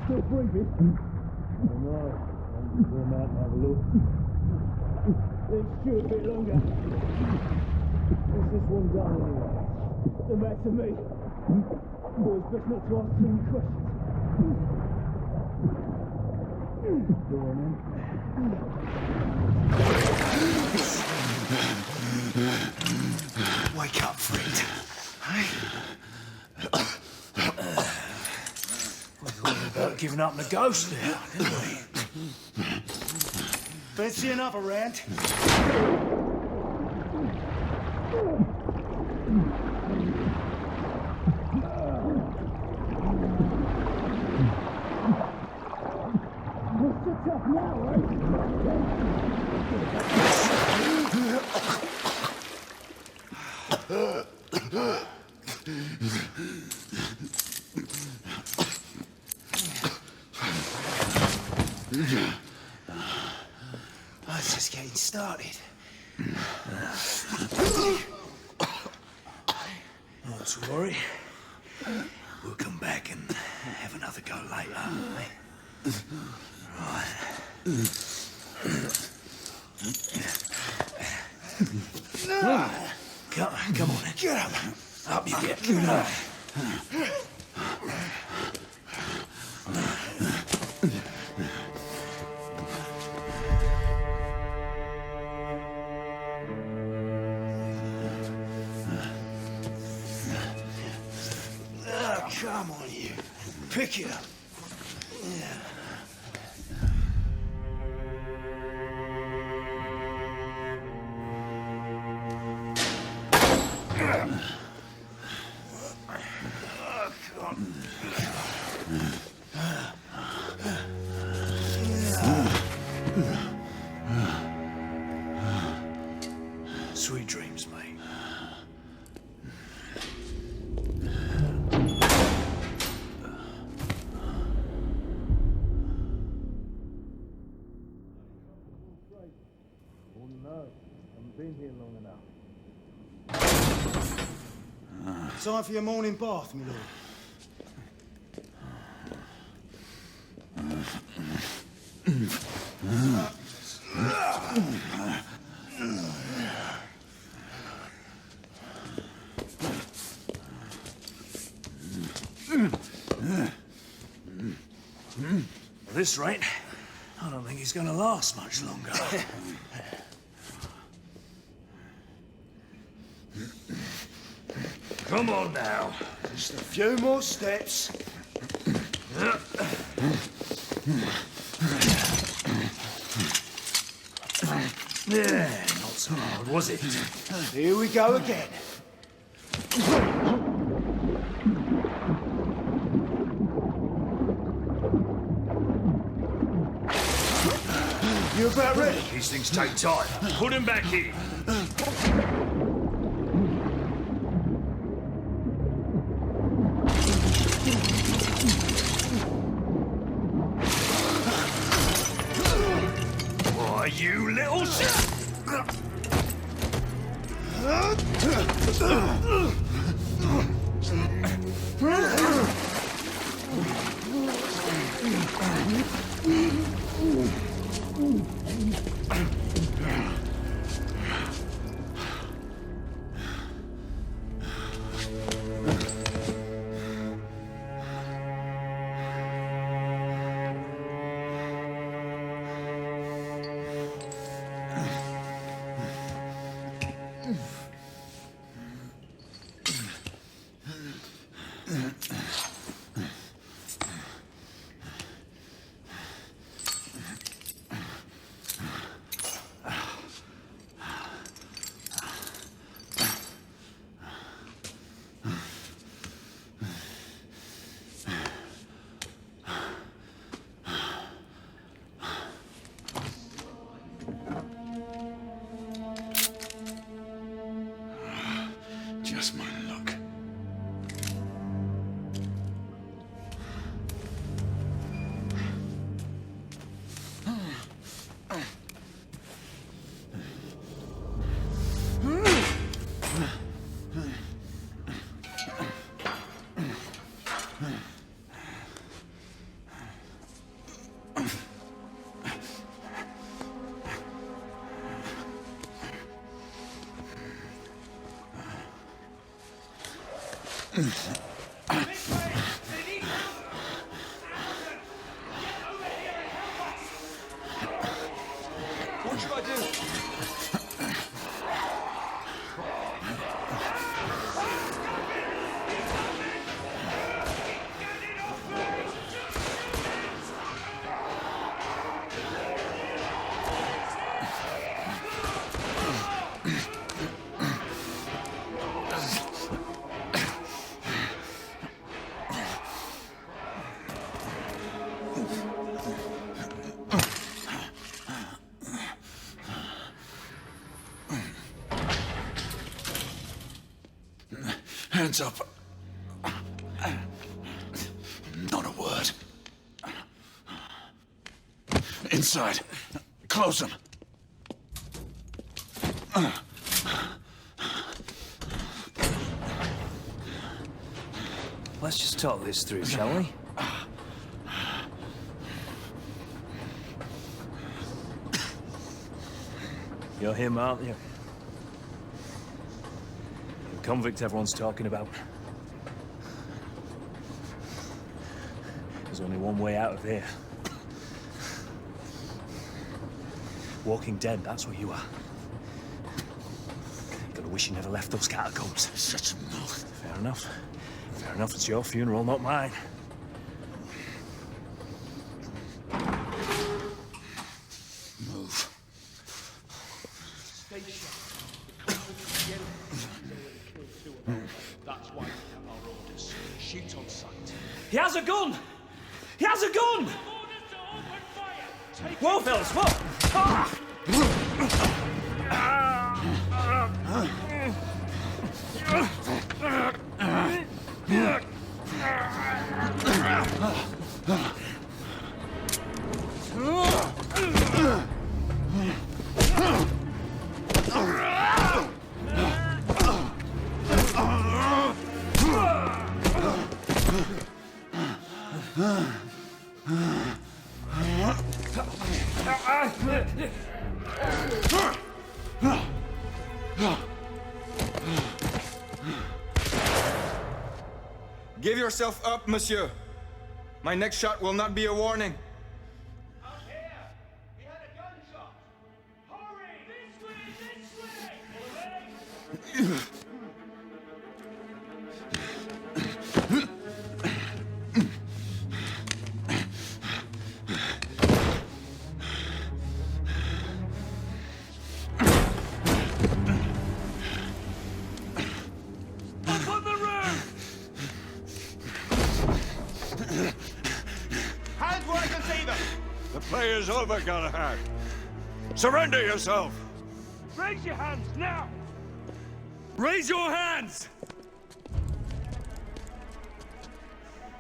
Still breathing? Oh no. I'm going to go out and have a look. Let's shoot a bit longer. What's this one done anyway? The back to me. Boys, best not to ask too many questions. Go on then. Wake up, friend. Hey? We thought about giving up the ghost there, didn't we? Fancy another round? What's the tough now, eh? Oh, it's just getting started. Not to worry. We'll come back and have another go later, eh? Right. Come on then. Get up. Up you get. Come on, you. Pick it up. Yeah. Sweet dreams, mate. Oh no, haven't been here long enough. Time for your morning bath, my lord. At this rate, I don't think he's going to last much longer. Come on now. Just a few more steps. Yeah, not so hard, was it? Here we go again. You about ready? These things take time. Put him back in. Why, you little shit! Just my luck. What should I do? Hands up. Not a word. Inside. Close them. Let's just talk this through, shall we? You're him, aren't you? The convict everyone's talking about. There's only one way out of here. Walking dead, that's what you are. You're gonna wish you never left those catacombs. Shut your mouth. Fair enough. Fair enough, it's your funeral, not mine. Move. That's why we have our orders. Shoot on sight. He has a gun! He has a gun! Whoa, fellas, whoa! Ah! Give yourself up, monsieur. My next shot will not be a warning. Out here! We had a gunshot! Hurry! This way! Up on the roof! Hands where I can see them! The play is over, Galahad. Surrender yourself! Raise your hands now! Raise your hands!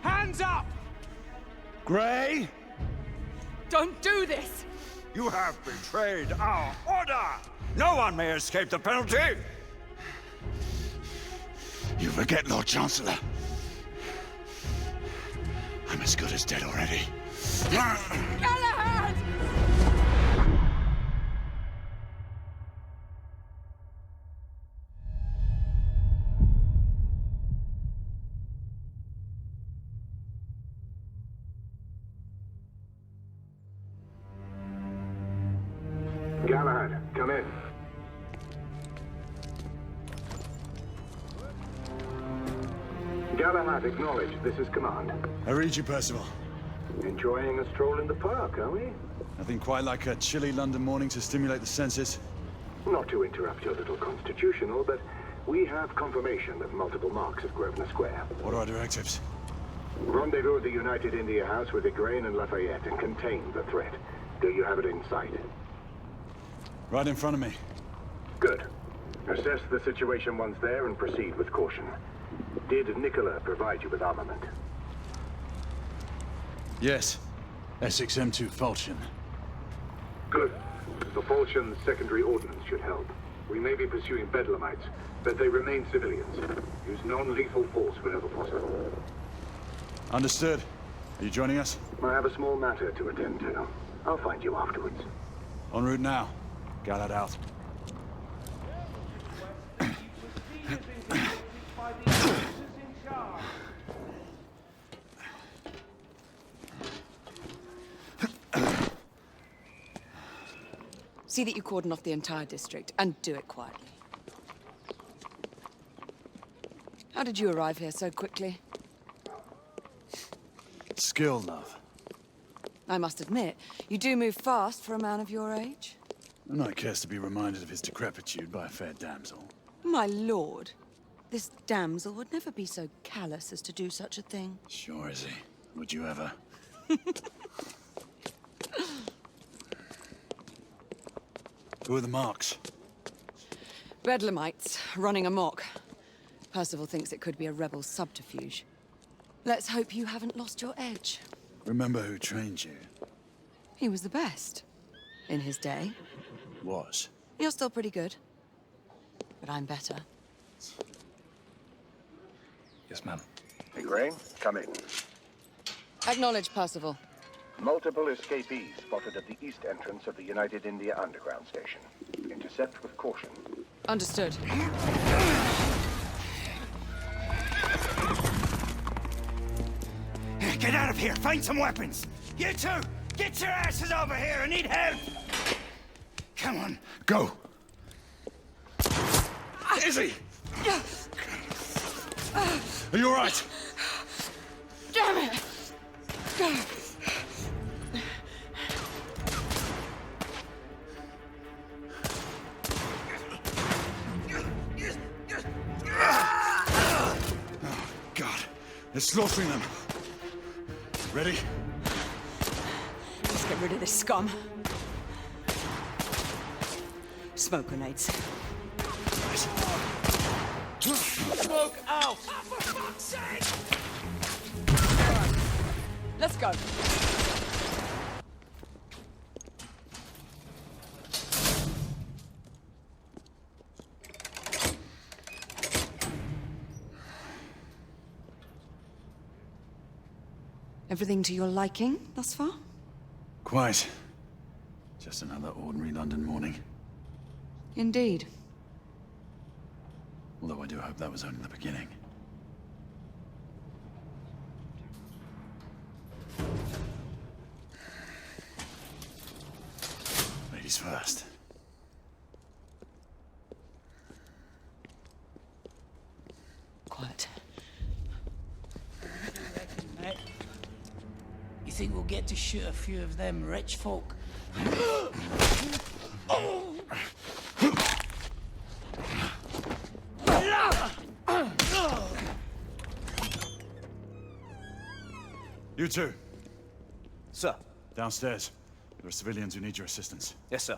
Hands up! Gray, Don't do this! you have betrayed our order! No one may escape the penalty! You forget, Lord Chancellor. I'm as good as dead already. Galahad! Galahad, come in. Galahad, acknowledge. This is command. I read you, Percival. Enjoying a stroll in the park, are we? Nothing quite like a chilly London morning to stimulate the senses. Not to interrupt your little constitutional, but we have confirmation of multiple marks at Grosvenor Square. What are our directives? Rendezvous at the United India House with Igraine and Lafayette and contain the threat. Do you have it in sight? Right in front of me. Good. Assess the situation once there and proceed with caution. Did Nicola provide you with armament? Yes. Essex M2 Falchion. Good. The Falchion's secondary ordnance should help. We may be pursuing Bedlamites, but they remain civilians. Use non-lethal force whenever possible. Understood. Are you joining us? I have a small matter to attend to. I'll find you afterwards. En route now. Galahad out. See that you cordon off the entire district, and do it quietly. How did you arrive here so quickly? Skill, love. I must admit, you do move fast for a man of your age. And I cares to be reminded of his decrepitude by a fair damsel. My lord, this damsel would never be so callous as to do such a thing. Sure is he. Would you ever? Who are the marks? Bedlamites, running amok. Percival thinks it could be a rebel subterfuge. Let's hope you haven't lost your edge. Remember who trained you? He was the best. In his day. Was. You're still pretty good. But I'm better. Yes, ma'am. Hey, Gray, come in. Acknowledge, Percival. Multiple escapees spotted at the east entrance of the United India Underground Station. Intercept with caution. Understood. Get out of here! Find some weapons! You two! Get your asses over here! I need help! Come on, go! Izzy! Are you all right? Damn it! God, they're slaughtering them. Ready? Let's get rid of this scum. Smoke grenades. Smoke out! Let's go. Everything to your liking thus far? Quite. Just another ordinary London morning. Indeed. Although I do hope that was only the beginning. Ladies first. Quiet. Mate, you think we'll get to shoot a few of them rich folk? You two, Sir. downstairs. There are civilians who need your assistance. Yes, sir.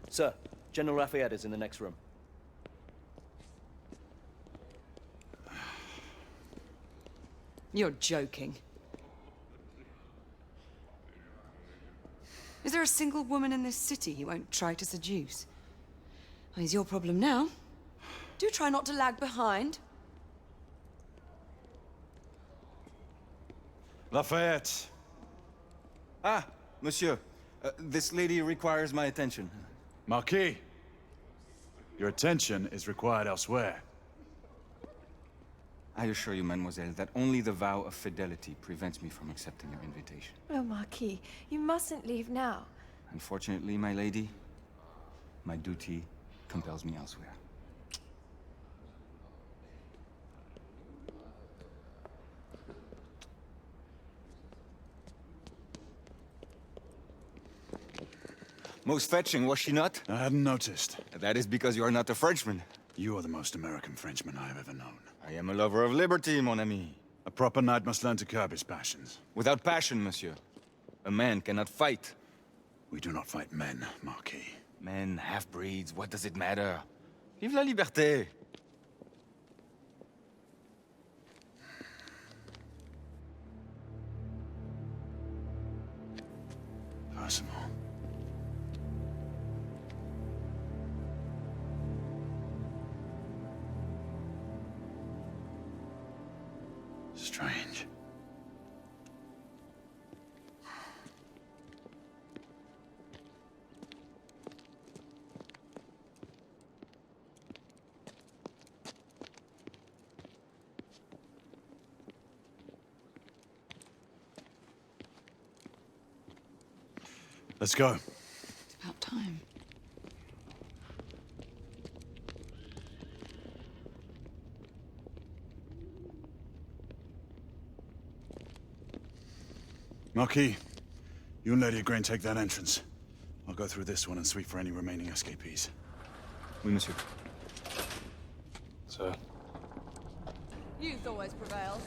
Sir, General Lafayette is in the next room. You're joking. Is there a single woman in this city he won't try to seduce? Well, he's your problem now. Do try not to lag behind. Lafayette! Ah, monsieur. This lady requires my attention. Marquis! Your attention is required elsewhere. I assure you, mademoiselle, that only the vow of fidelity prevents me from accepting your invitation. Oh, Marquis, you mustn't leave now. Unfortunately, my lady, my duty compels me elsewhere. Most fetching, was she not? I hadn't noticed. That is because you are not a Frenchman. You are the most American Frenchman I have ever known. I am a lover of liberty, mon ami. A proper knight must learn to curb his passions. Without passion, monsieur, a man cannot fight. We do not fight men, Marquis. Men, half-breeds, what does it matter? Vive la liberté! Percival. Strange. Let's go. About time. Marquis, you and Lady Grain take that entrance. I'll go through this one and sweep for any remaining escapees. Oui, monsieur. Sir? Youth always prevails.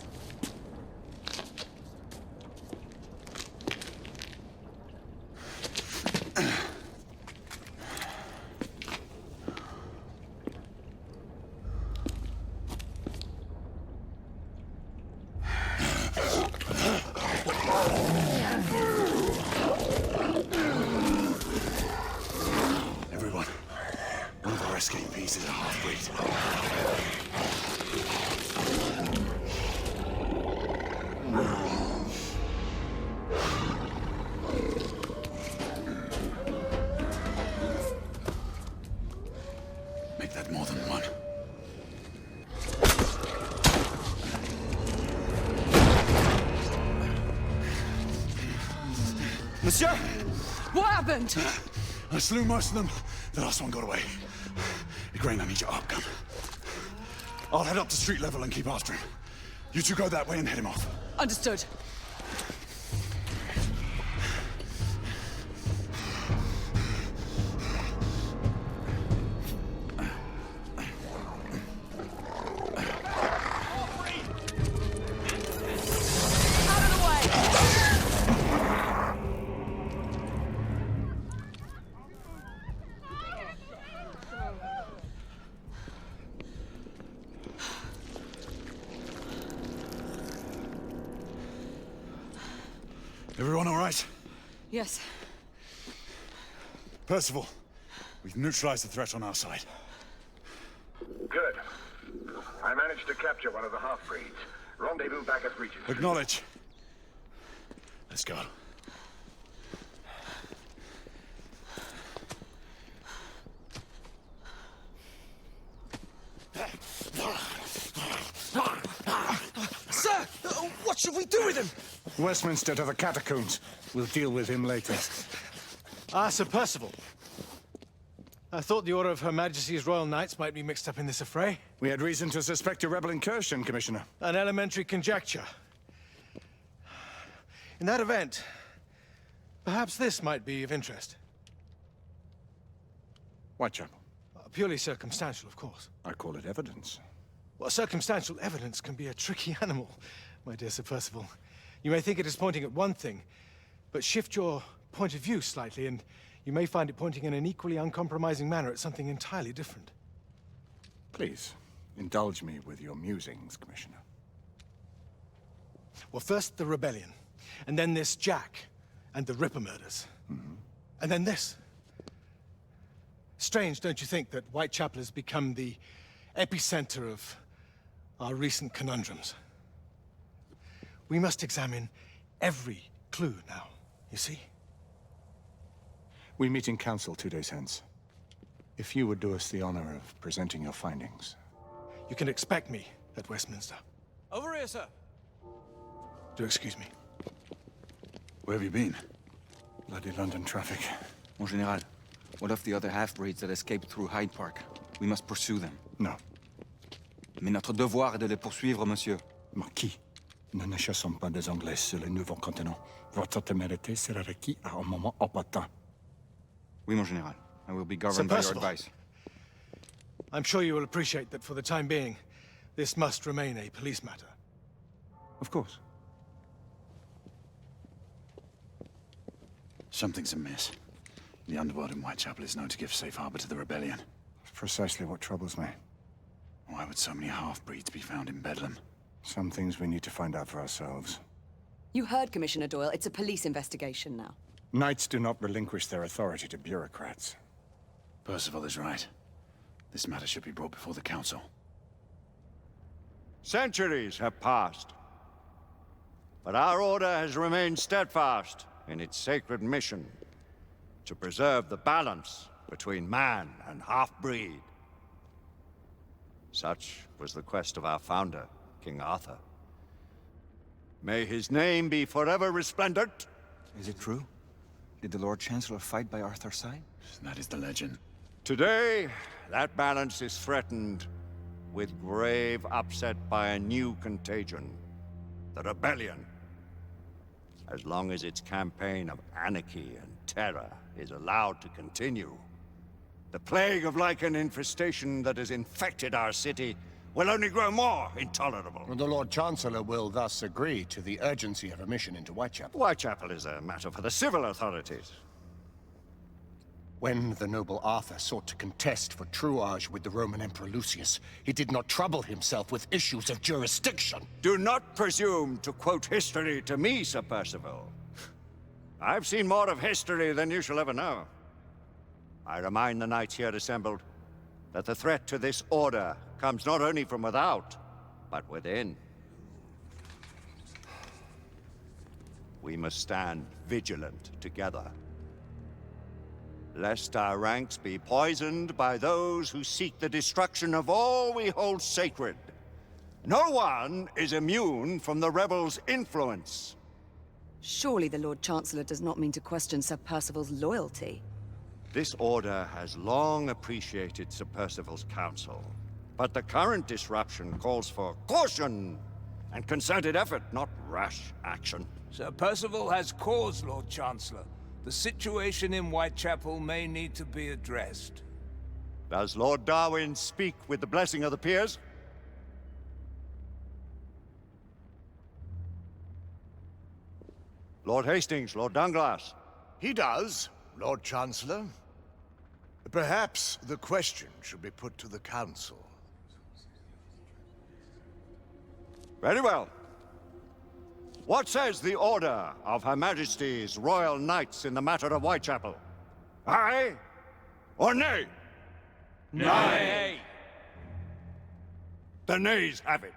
Everyone, one of our escapees is a half-breed. Make that more than one. Monsieur! What happened? I slew most of them. The last one got away. Grain, I need your arc gun. I'll head up to street level and keep after him. You two go that way and head him off. Understood. Everyone all right? Yes. Percival, we've neutralized the threat on our side. Good. I managed to capture one of the half-breeds. Rendezvous back at Regent. Acknowledge. Let's go. Sir! What should we do with him? Westminster to the catacombs. We'll deal with him later. Ah, Sir Percival. I thought the Order of Her Majesty's Royal Knights might be mixed up in this affray. We had reason to suspect a rebel incursion, Commissioner. An elementary conjecture. In that event, perhaps this might be of interest. Whitechapel. Purely circumstantial, of course. I call it evidence. Well, circumstantial evidence can be a tricky animal, my dear Sir Percival. You may think it is pointing at one thing, but shift your point of view slightly, and you may find it pointing in an equally uncompromising manner at something entirely different. Please, indulge me with your musings, Commissioner. Well, first the rebellion, and then this Jack, and the Ripper murders. And then this. Strange, don't you think, that Whitechapel has become the epicenter of our recent conundrums? We must examine every clue now, you see? We meet in council 2 days hence. If you would do us the honor of presenting your findings. You can expect me at Westminster. Over here, sir. Do excuse me. Where have you been? Bloody London traffic. Mon Général, what of the other half-breeds that escaped through Hyde Park? We must pursue them. No. Mais notre devoir est de les poursuivre, monsieur. Marquis, nous ne chassons pas des Anglais sur le nouveau continent. Votre témérité sera requis à un moment opportun. Oui, mon Général. I will be governed by your Percival. advice. I'm sure you will appreciate that for the time being, this must remain a police matter. Of course. Something's amiss. The underworld in Whitechapel is known to give safe harbor to the rebellion. Precisely what troubles me. Why would so many half-breeds be found in Bedlam? Some things we need to find out for ourselves. You heard Commissioner Doyle. It's a police investigation now. Knights do not relinquish their authority to bureaucrats. Percival is right. This matter should be brought before the council. Centuries have passed, but our order has remained steadfast in its sacred mission to preserve the balance between man and half-breed. Such was the quest of our founder, King Arthur. May his name be forever resplendent. Is it true? Did the Lord Chancellor fight by Arthur's side? That is the legend. Today, that balance is threatened with grave upset by a new contagion. The rebellion. As long as its campaign of anarchy and terror is allowed to continue, the plague of lichen infestation that has infected our city will only grow more intolerable. The Lord Chancellor will thus agree to the urgency of a mission into Whitechapel. Whitechapel is a matter for the civil authorities. When the noble Arthur sought to contest for truage with the Roman Emperor Lucius, he did not trouble himself with issues of jurisdiction. Do not presume to quote history to me, Sir Percival. I've seen more of history than you shall ever know. I remind the knights here assembled that the threat to this order comes not only from without, but within. We must stand vigilant together, lest our ranks be poisoned by those who seek the destruction of all we hold sacred. No one is immune from the rebels' influence. Surely the Lord Chancellor does not mean to question Sir Percival's loyalty. This order has long appreciated Sir Percival's counsel, but the current disruption calls for caution and concerted effort, not rash action. Sir Percival has cause, Lord Chancellor. The situation in Whitechapel may need to be addressed. Does Lord Darwin speak with the blessing of the peers? Lord Hastings, Lord Dunglass. He does, Lord Chancellor. Perhaps the question should be put to the Council. Very well. What says the Order of Her Majesty's Royal Knights in the matter of Whitechapel? Aye or nay? Nay! The nays have it.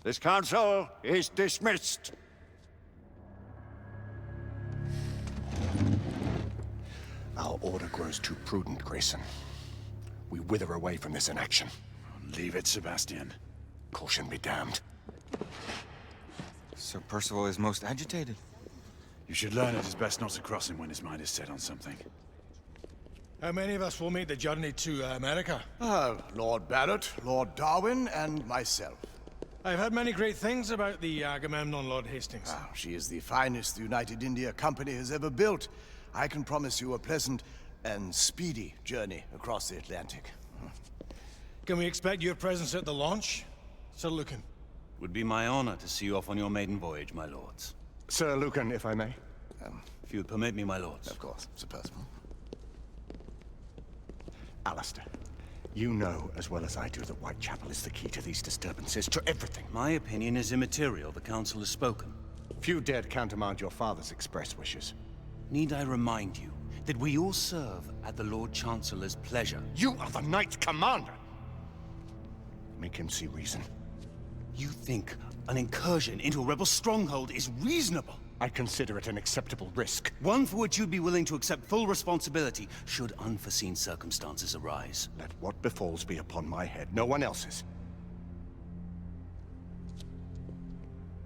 This council is dismissed. Our order grows too prudent, Grayson. We wither away from this inaction. Leave it, Sebastian. Caution be damned. Sir Percival is most agitated. You should learn it is best not to cross him when his mind is set on something. How many of us will make the journey to America? Lord Barrett, Lord Darwin, and myself. I've heard many great things about the Agamemnon, Lord Hastings. She is the finest the United India Company has ever built. I can promise you a pleasant and speedy journey across the Atlantic. Can we expect your presence at the launch, Sir Lucan? Would be my honor to see you off on your maiden voyage, my lords. Sir Lucan, if I may. If you would permit me, my lords. Of course, Sir Percival. Alistair, you know as well as I do that Whitechapel is the key to these disturbances, to everything. My opinion is immaterial. The Council has spoken. Few dared countermand your father's express wishes. Need I remind you that we all serve at the Lord Chancellor's pleasure? You are the Knight Commander! Make him see reason. You think an incursion into a rebel stronghold is reasonable? I consider it an acceptable risk. One for which you'd be willing to accept full responsibility should unforeseen circumstances arise. Let what befalls be upon my head, no one else's.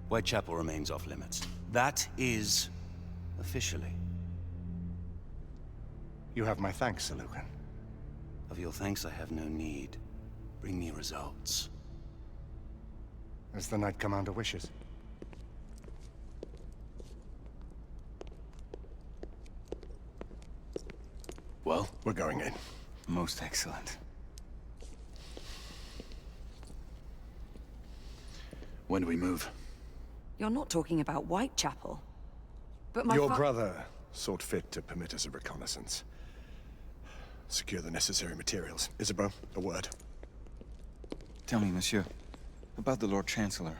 Whitechapel remains off limits. That is officially. You have my thanks, Sir Lucan. Of your thanks I have no need. Bring me results. As the Knight Commander wishes. Well, we're going in. Most excellent. When do we move? You're not talking about Whitechapel. But my Your brother sought fit to permit us a reconnaissance. Secure the necessary materials. Isabel, a word. Tell me, monsieur, about the Lord Chancellor.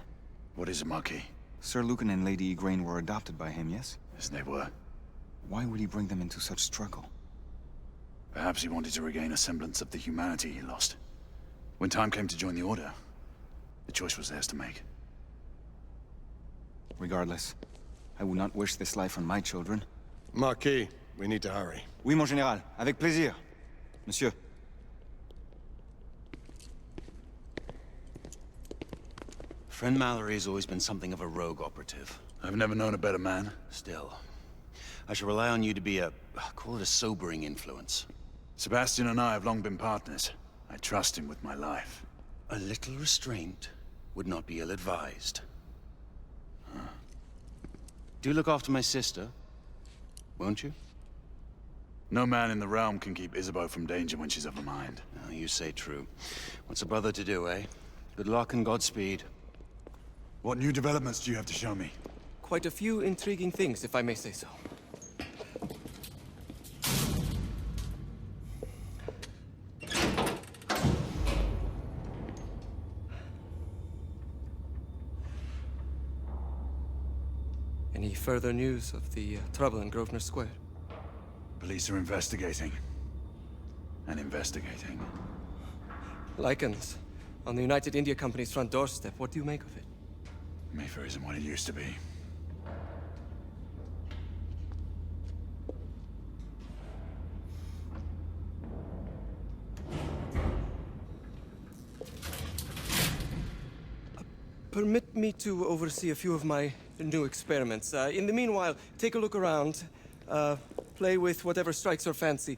What is it, Marquis? Sir Lucan and Lady Igraine were adopted by him, yes? Yes, they were. Why would he bring them into such struggle? Perhaps he wanted to regain a semblance of the humanity he lost. When time came to join the Order, the choice was theirs to make. Regardless, I would not wish this life on my children. Marquis, we need to hurry. Oui, mon général. Avec plaisir. Monsieur. Friend Mallory has always been something of a rogue operative. I've never known a better man. Still, I shall rely on you to be call it a sobering influence. Sebastian and I have long been partners. I trust him with my life. A little restraint would not be ill-advised. Do look after my sister, won't you? No man in the realm can keep Isabeau from danger when she's of a mind. Oh, you say true. What's a brother to do, eh? Good luck and Godspeed. What new developments do you have to show me? Quite a few intriguing things, if I may say so. Any further news of the trouble in Grosvenor Square? Police are investigating. And investigating. Lycans, on the United India Company's front doorstep. What do you make of it? Mayfair isn't what it used to be. Permit me to oversee a few of my new experiments. In the meanwhile, take a look around. Play with whatever strikes your fancy.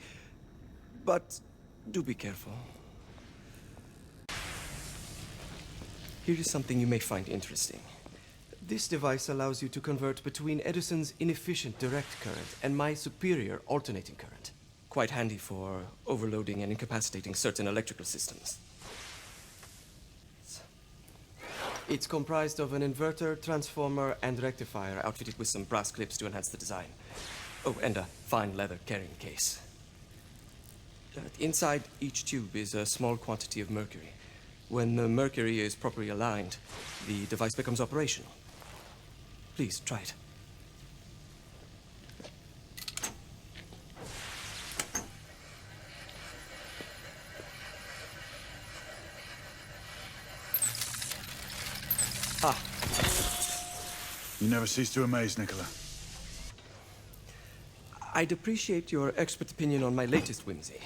But do be careful. Here is something you may find interesting. This device allows you to convert between Edison's inefficient direct current and my superior alternating current. Quite handy for overloading and incapacitating certain electrical systems. It's comprised of an inverter, transformer, and rectifier outfitted with some brass clips to enhance the design. Oh, and a fine leather carrying case. Inside each tube is a small quantity of mercury. When the mercury is properly aligned, the device becomes operational. Please, try it. Ah. You never cease to amaze, Nicola. I'd appreciate your expert opinion on my latest whimsy.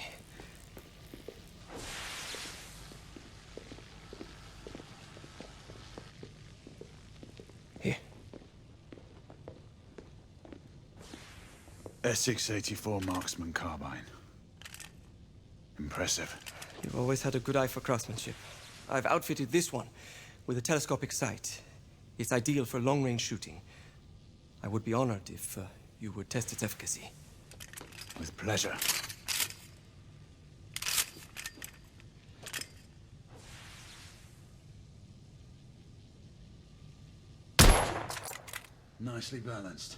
Here. Essex 84 Marksman Carbine. Impressive. You've always had a good eye for craftsmanship. I've outfitted this one with a telescopic sight. It's ideal for long-range shooting. I would be honored if you would test its efficacy. With pleasure. Nicely balanced.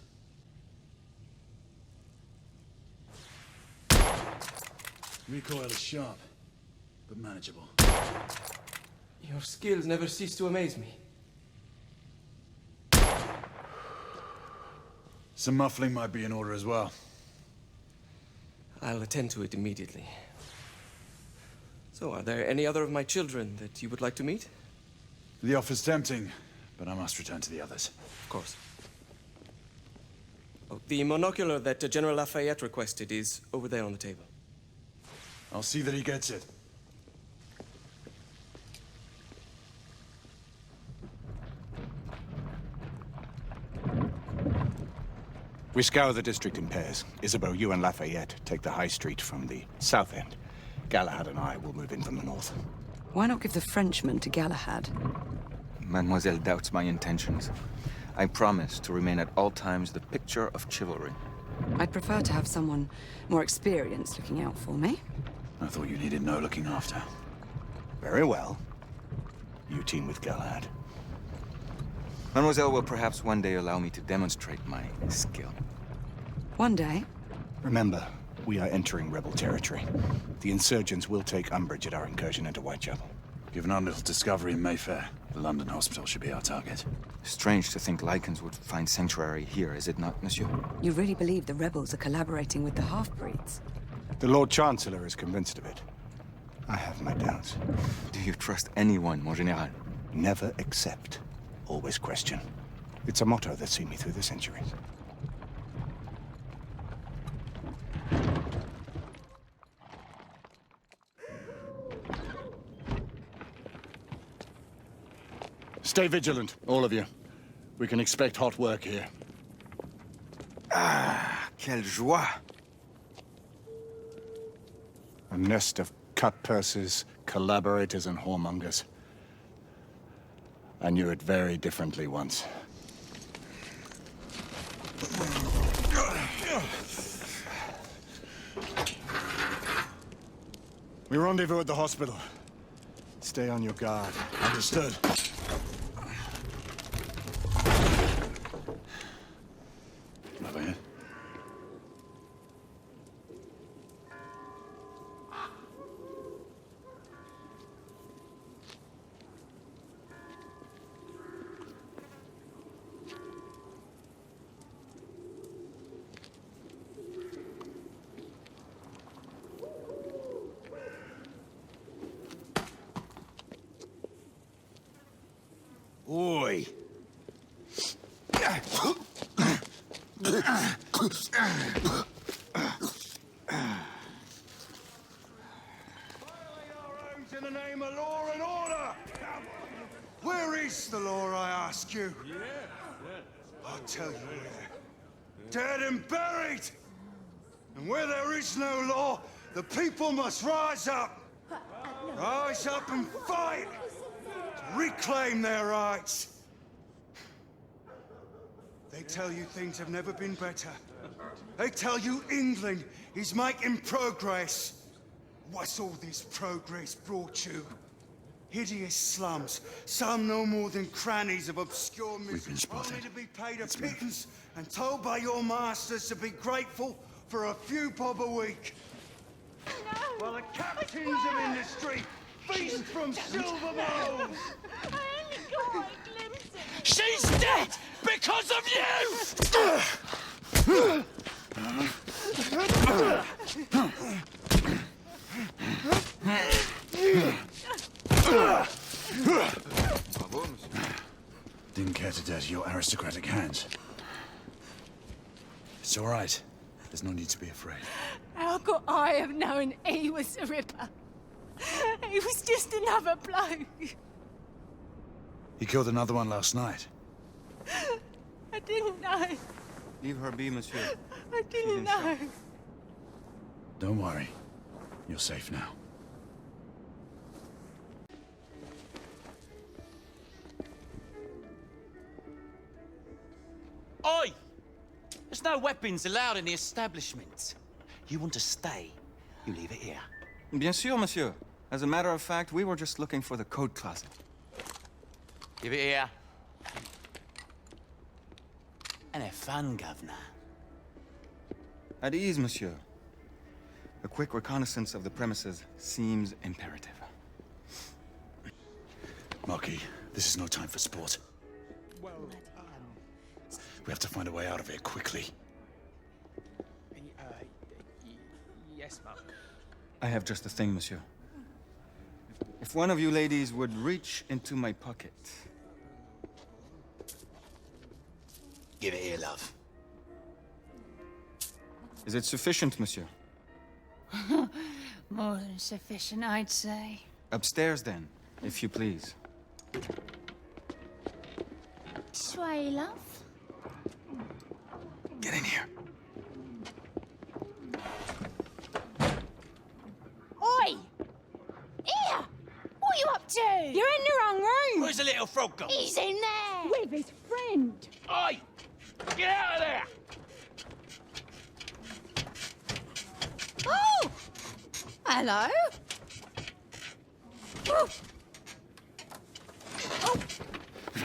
Recoil is sharp, but manageable. Your skills never cease to amaze me. Some muffling might be in order as well. I'll attend to it immediately. So, are there any other of my children that you would like to meet? The offer's tempting, but I must return to the others. Of course. Oh, the monocular that General Lafayette requested is over there on the table. I'll see that he gets it. We scour the district in pairs. Isabeau, you and Lafayette take the high street from the south end. Galahad and I will move in from the north. Why not give the Frenchman to Galahad? Mademoiselle doubts my intentions. I promise to remain at all times the picture of chivalry. I'd prefer to have someone more experienced looking out for me. I thought you needed no looking after. Very well. You team with Galahad. Mademoiselle will perhaps one day allow me to demonstrate my skill. One day? Remember, we are entering rebel territory. The insurgents will take umbrage at our incursion into Whitechapel. Given our little discovery in Mayfair, the London hospital should be our target. Strange to think Lycans would find sanctuary here, is it not, monsieur? You really believe the rebels are collaborating with the half-breeds? The Lord Chancellor is convinced of it. I have my doubts. Do you trust anyone, mon général? Never accept. Always question. It's a motto that's seen me through the centuries. Stay vigilant, all of you. We can expect hot work here. Quelle joie! A nest of cut-purses, collaborators, and whoremongers. I knew it very differently once. We rendezvous at the hospital. Stay on your guard. Understood. Over here. Oi! In the name of law and order! Where is the law, I ask you? I'll tell you where. Dead and buried! And where there is no law, the people must rise up! Rise up and fight! To reclaim their rights! They tell you things have never been better. They tell you England is making progress. What's all this progress brought you? Hideous slums, some no more than crannies of obscure misery, only to be paid a pittance and told by your masters to be grateful for a few bob a week. No. While the captains of industry feast from silver bowls. I only got a glimpse of it. She's dead because of Didn't care to dirty your aristocratic hands. It's all right. There's no need to be afraid. How could I have known he was the Ripper? He was just another bloke. He killed another one last night. I didn't know. Leave her be, monsieur. I didn't know. Don't worry. You're safe now. Oi! There's no weapons allowed in the establishment. You want to stay, you leave it here. Bien sûr, monsieur. As a matter of fact, we were just looking for the coat closet. Give it here. And have fun, governor. At ease, monsieur. A quick reconnaissance of the premises seems imperative. Marquis, this is no time for sport. Well, We have to find a way out of here quickly. yes, ma'am. I have just the thing, monsieur. If one of you ladies would reach into my pocket. Give it here, love. Is it sufficient, monsieur? More than sufficient, I'd say. Upstairs, then, if you please. Sway, love. Get in here. Oi! Here! What are you up to? You're in the wrong room. Where's the little frog gone? He's in there. With his friend. Oi! Get out of there! Oh! Hello? Oh!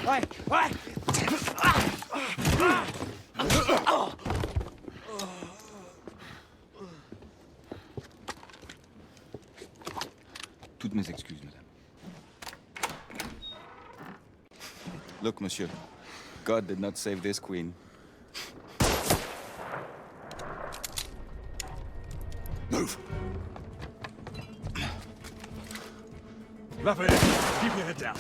Wait! Wait! Toutes mes excuses, madame. Look, monsieur. God did not save this queen. Move! Lafayette, keep your head down.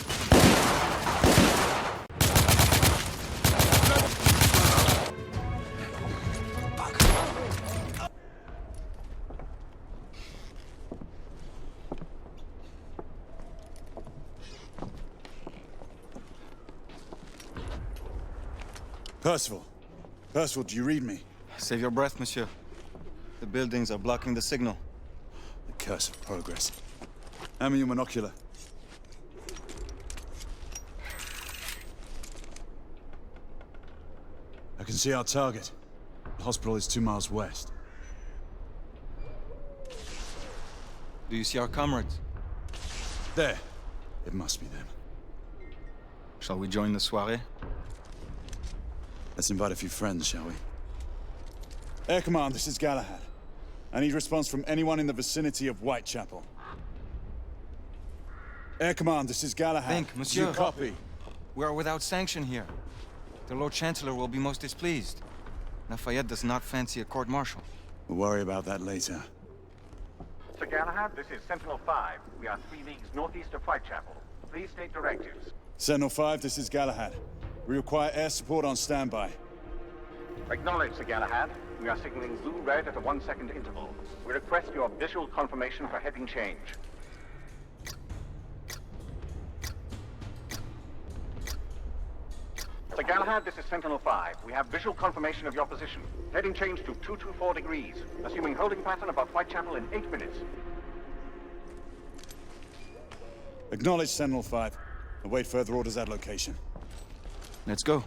Percival. Percival, do you read me? Save your breath, monsieur. The buildings are blocking the signal. The curse of progress. Hand me your monocular. I can see our target. The hospital is 2 miles west. Do you see our comrades? There. It must be them. Shall we join the soirée? Let's invite a few friends, shall we? Air Command, this is Galahad. I need response from anyone in the vicinity of Whitechapel. Air Command, this is Galahad. Think, monsieur. You copy? We are without sanction here. The Lord Chancellor will be most displeased. Lafayette does not fancy a court-martial. We'll worry about that later. Sir Galahad, this is Sentinel-5. We are 3 leagues northeast of Whitechapel. Please state directives. Sentinel-5, this is Galahad. We require air support on standby. Acknowledged, Sir Galahad. We are signaling blue-red at a 1-second interval. We request your visual confirmation for heading change. Sir Galahad, this is Sentinel-5. We have visual confirmation of your position. Heading change to 224 degrees, assuming holding pattern above Whitechapel in 8 minutes. Acknowledged, Sentinel-5. Await further orders at location. Let's go.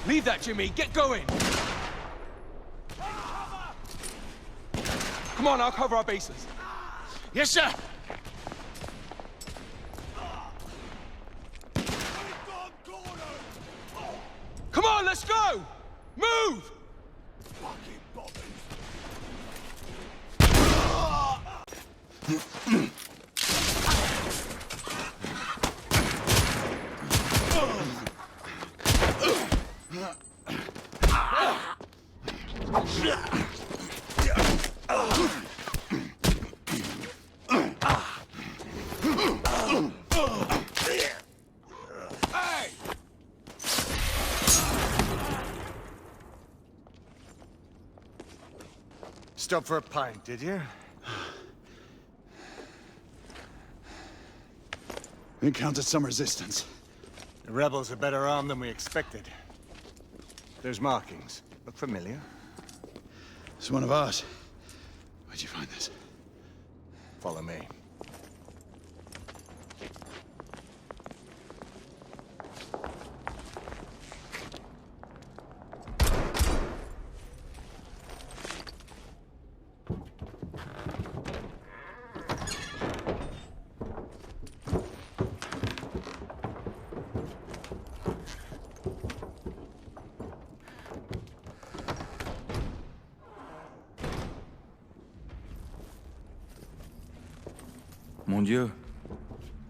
Leave that, Jimmy. Get going. Come on, I'll cover our bases. Yes, sir. Come on, let's go! Move! Stop for a pint, did you? We encountered some resistance. The rebels are better armed than we expected. There's markings. Look familiar. It's one of ours. Where'd you find this? Follow me. Mon Dieu.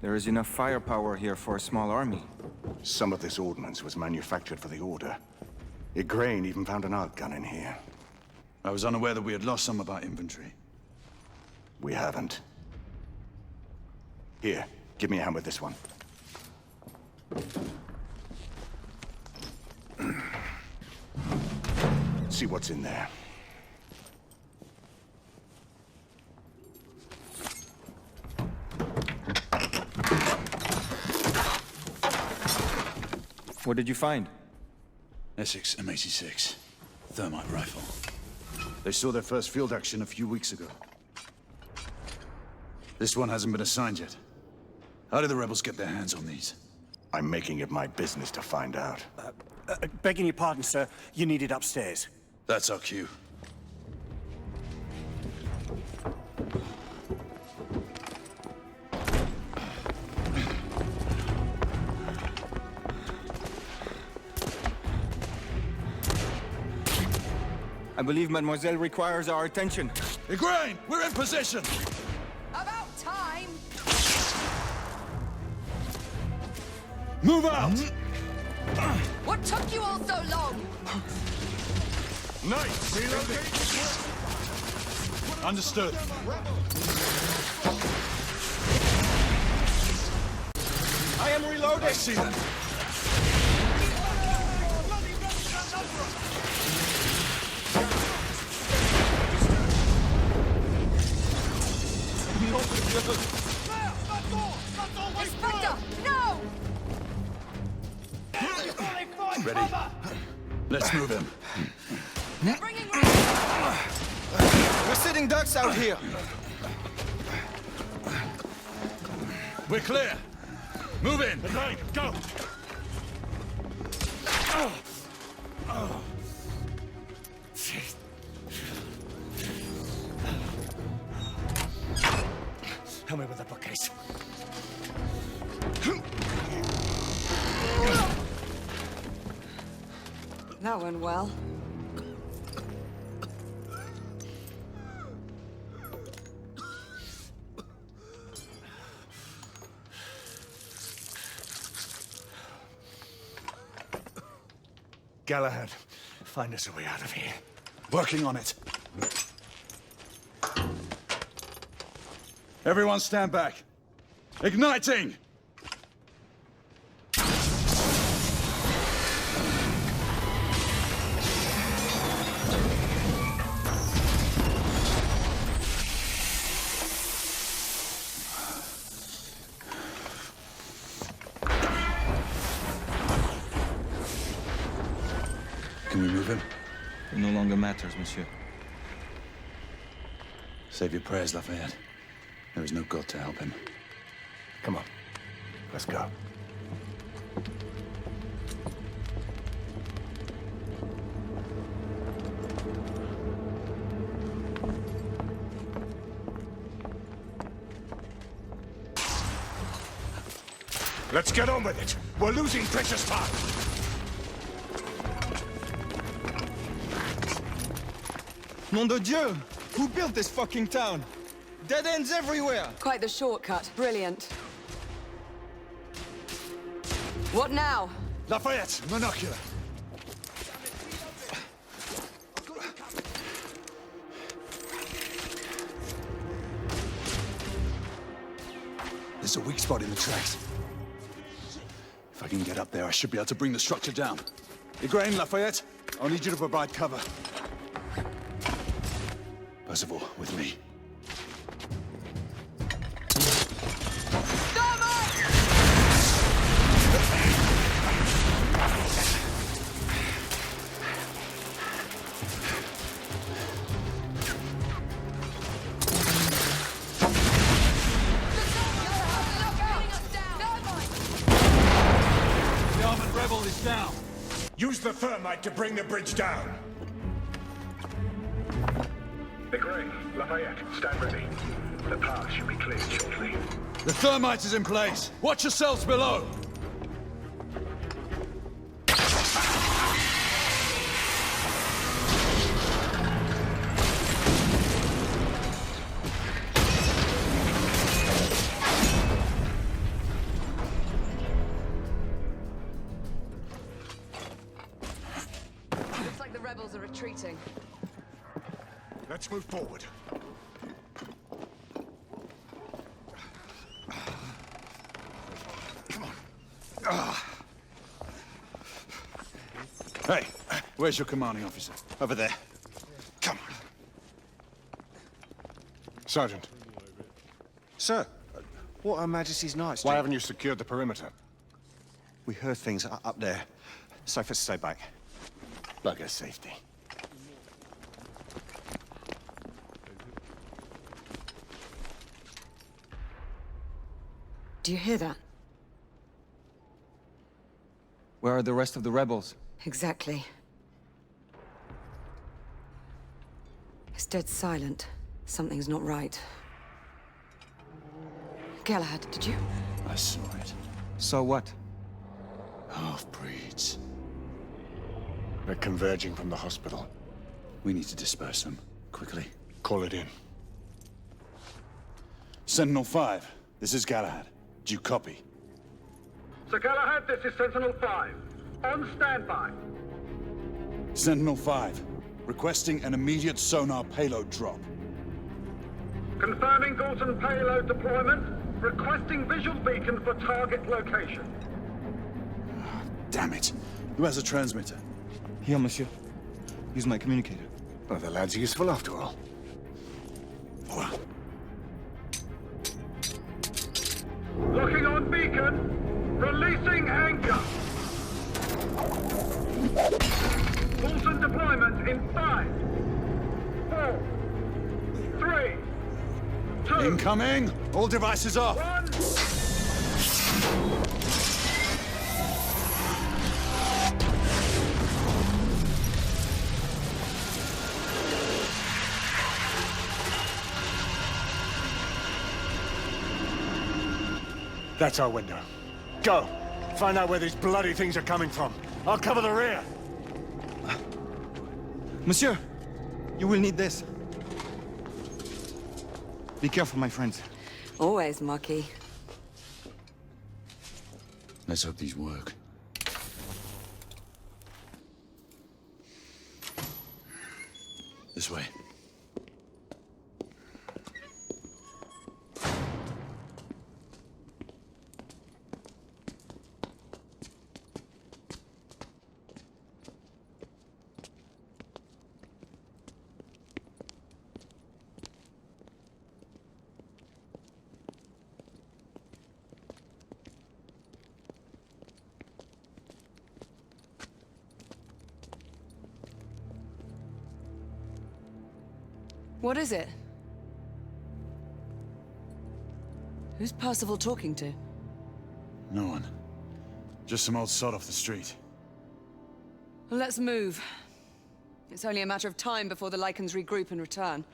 There is enough firepower here for a small army. Some of this ordnance was manufactured for the Order. Igraine even found an arc gun in here. I was unaware that we had lost some of our inventory. We haven't. Here, give me a hand with this one. See what's in there. What did you find? Essex M86. Thermite rifle. They saw their first field action a few weeks ago. This one hasn't been assigned yet. How did the rebels get their hands on these? I'm making it my business to find out. Begging your pardon, sir. You need it upstairs. That's our cue. I believe Mademoiselle requires our attention. Igraine, we're in position! About time! Move out! What took you all so long? Nice! Understood. I am reloading! I see them. Inspector, no! Ready? Let's move him. We're sitting ducks out here. We're clear. Move in. Right, go. Help me with the bookcase. That went well. Galahad, find us a way out of here. Working on it. Everyone stand back. Igniting! Can we move him? It no longer matters, monsieur. Save your prayers, Lafayette. There is no God to help him. Come on. Let's go. Let's get on with it. We're losing precious time. Nom de Dieu! Who built this fucking town? Dead ends everywhere! Quite the shortcut. Brilliant. What now? Lafayette, monocular. There's a weak spot in the tracks. If I can get up there, I should be able to bring the structure down. Igraine, Lafayette, I'll need you to provide cover. Percival, with me. The armored rebel is down. Use the thermite to bring the bridge down. Igraine, Lafayette, stand ready. The path should be cleared shortly. The thermite is in place. Watch yourselves below. Looks like the rebels are retreating. Let's move forward. Come on. Hey, where's your commanding officer? Over there. Come on. Sergeant. Sir, what are Her Majesty's Knights Why doing? haven't you secured the perimeter? We heard things up there. Safer to stay back. Bugger safety. Do you hear that? Where are the rest of the rebels? Exactly. It's dead silent. Something's not right. Galahad, did you? I saw it. So what? Half-breeds. They're converging from the hospital. We need to disperse them, quickly. Call it in. Sentinel-5, this is Galahad. Do you copy? Sir Galahad, this is Sentinel-5. On standby. Sentinel-5, requesting an immediate sonar payload drop. Confirming Galton payload deployment. Requesting visual beacon for target location. Damn it. Who has a transmitter? Here, monsieur. Use my communicator. Well, the lad's useful after all. Attention! Releasing handcuffs! Fulton deployment in 5, 4, 3, 2... Incoming! All devices off! 1... That's our window. Go! Find out where these bloody things are coming from. I'll cover the rear! Monsieur, you will need this. Be careful, my friends. Always, Marquis. Let's hope these work. This way. What is it? Who's Percival talking to? No one. Just some old sod off the street. Well, let's move. It's only a matter of time before the Lycans regroup and return.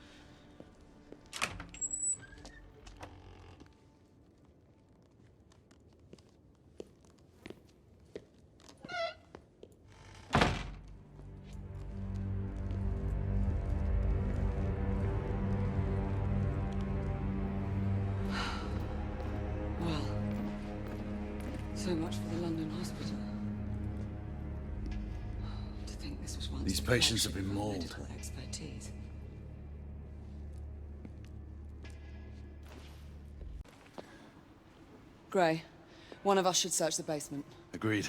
So much for the London hospital. To think this was once These a patients have flagship been of mauled. medical expertise. Gray, one of us should search the basement. Agreed.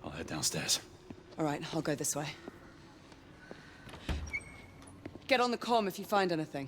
I'll head downstairs. All right, I'll go this way. Get on the comm if you find anything.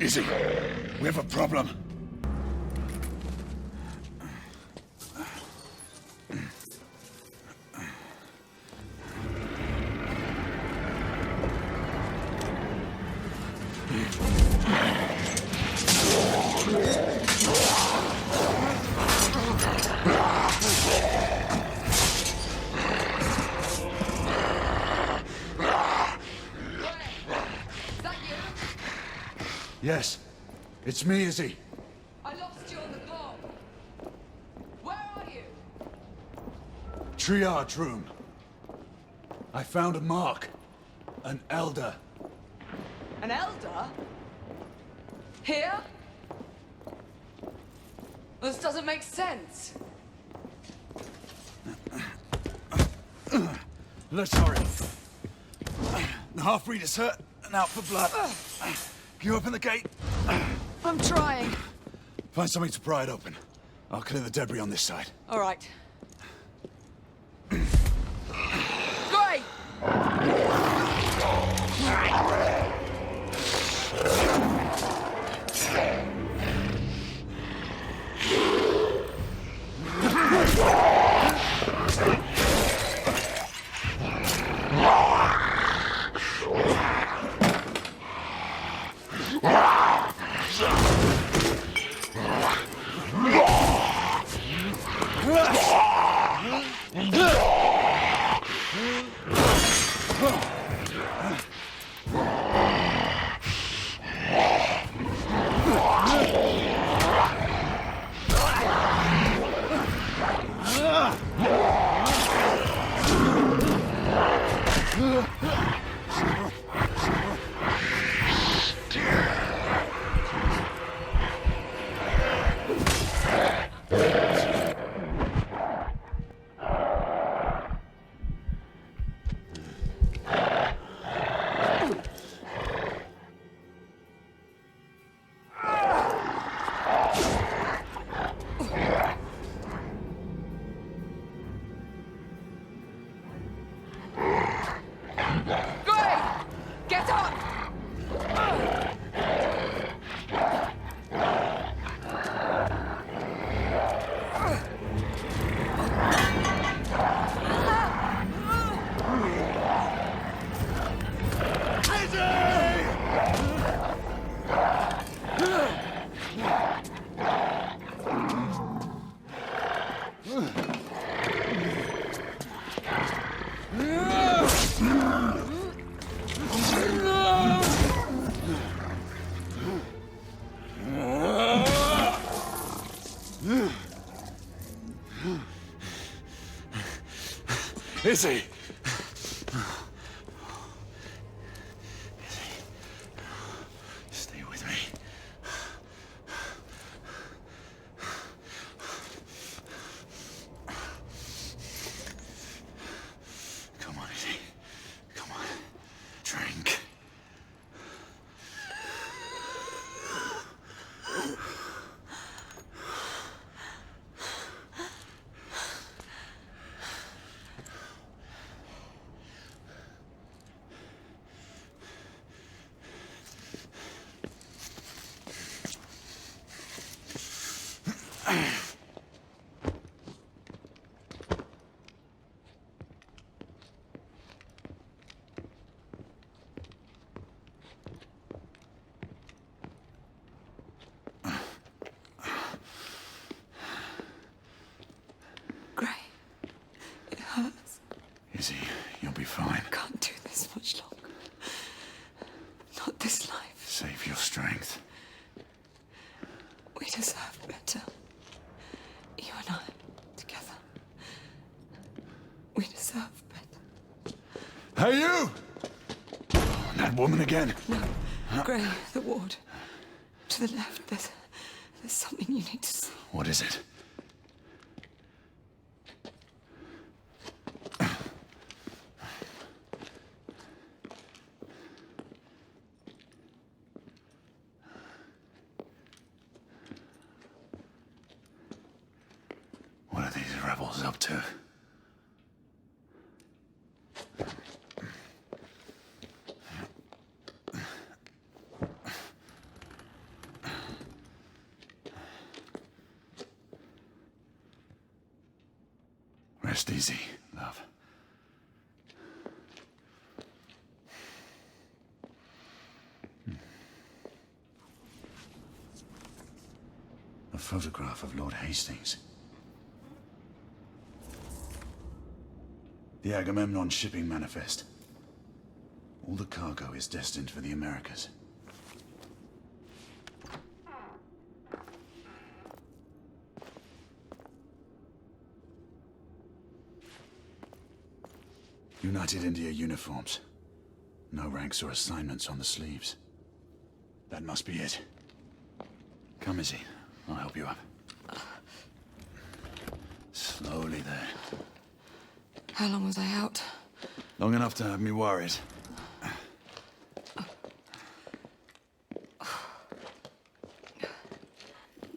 Izzy, we have a problem. Yes, it's me, Izzy. I lost you on the call. Where are you? Triage room. I found a mark. An elder. An elder? Here? This doesn't make sense. Let's hurry. The half-breed is hurt and out for blood. You open the gate. I'm trying. Find something to pry it open. I'll clear the debris on this side. All right. Great! Izzy! Stay with me. Come on, Izzy. Come on. Drink. Izzy, you'll be fine. Can't do this much longer. Not this life. Save your strength. We deserve better. You and I, together. We deserve better. Hey, you! That woman again? No. Gray, the ward. To the left, there's something you need to see. What is it? What are these rebels up to? Rest easy, love. A photograph of Lord Hastings. The Agamemnon shipping manifest. All the cargo is destined for the Americas. United India uniforms. No ranks or assignments on the sleeves. That must be it. Come, Izzy. I'll help you up. Slowly there. How long was I out? Long enough to have me worried.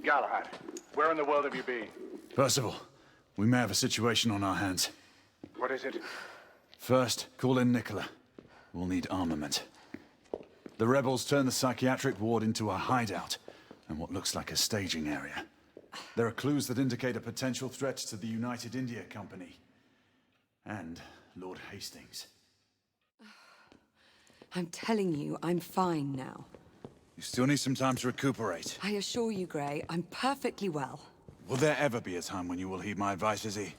Galahad, where in the world have you been? Percival, we may have a situation on our hands. What is it? First, call in Nicola. We'll need armament. The rebels turned the psychiatric ward into a hideout, and what looks like a staging area. There are clues that indicate a potential threat to the United India Company. And Lord Hastings. I'm telling you, I'm fine now. You still need some time to recuperate. I assure you, Grey, I'm perfectly well. Will there ever be a time when you will heed my advice, Izzy?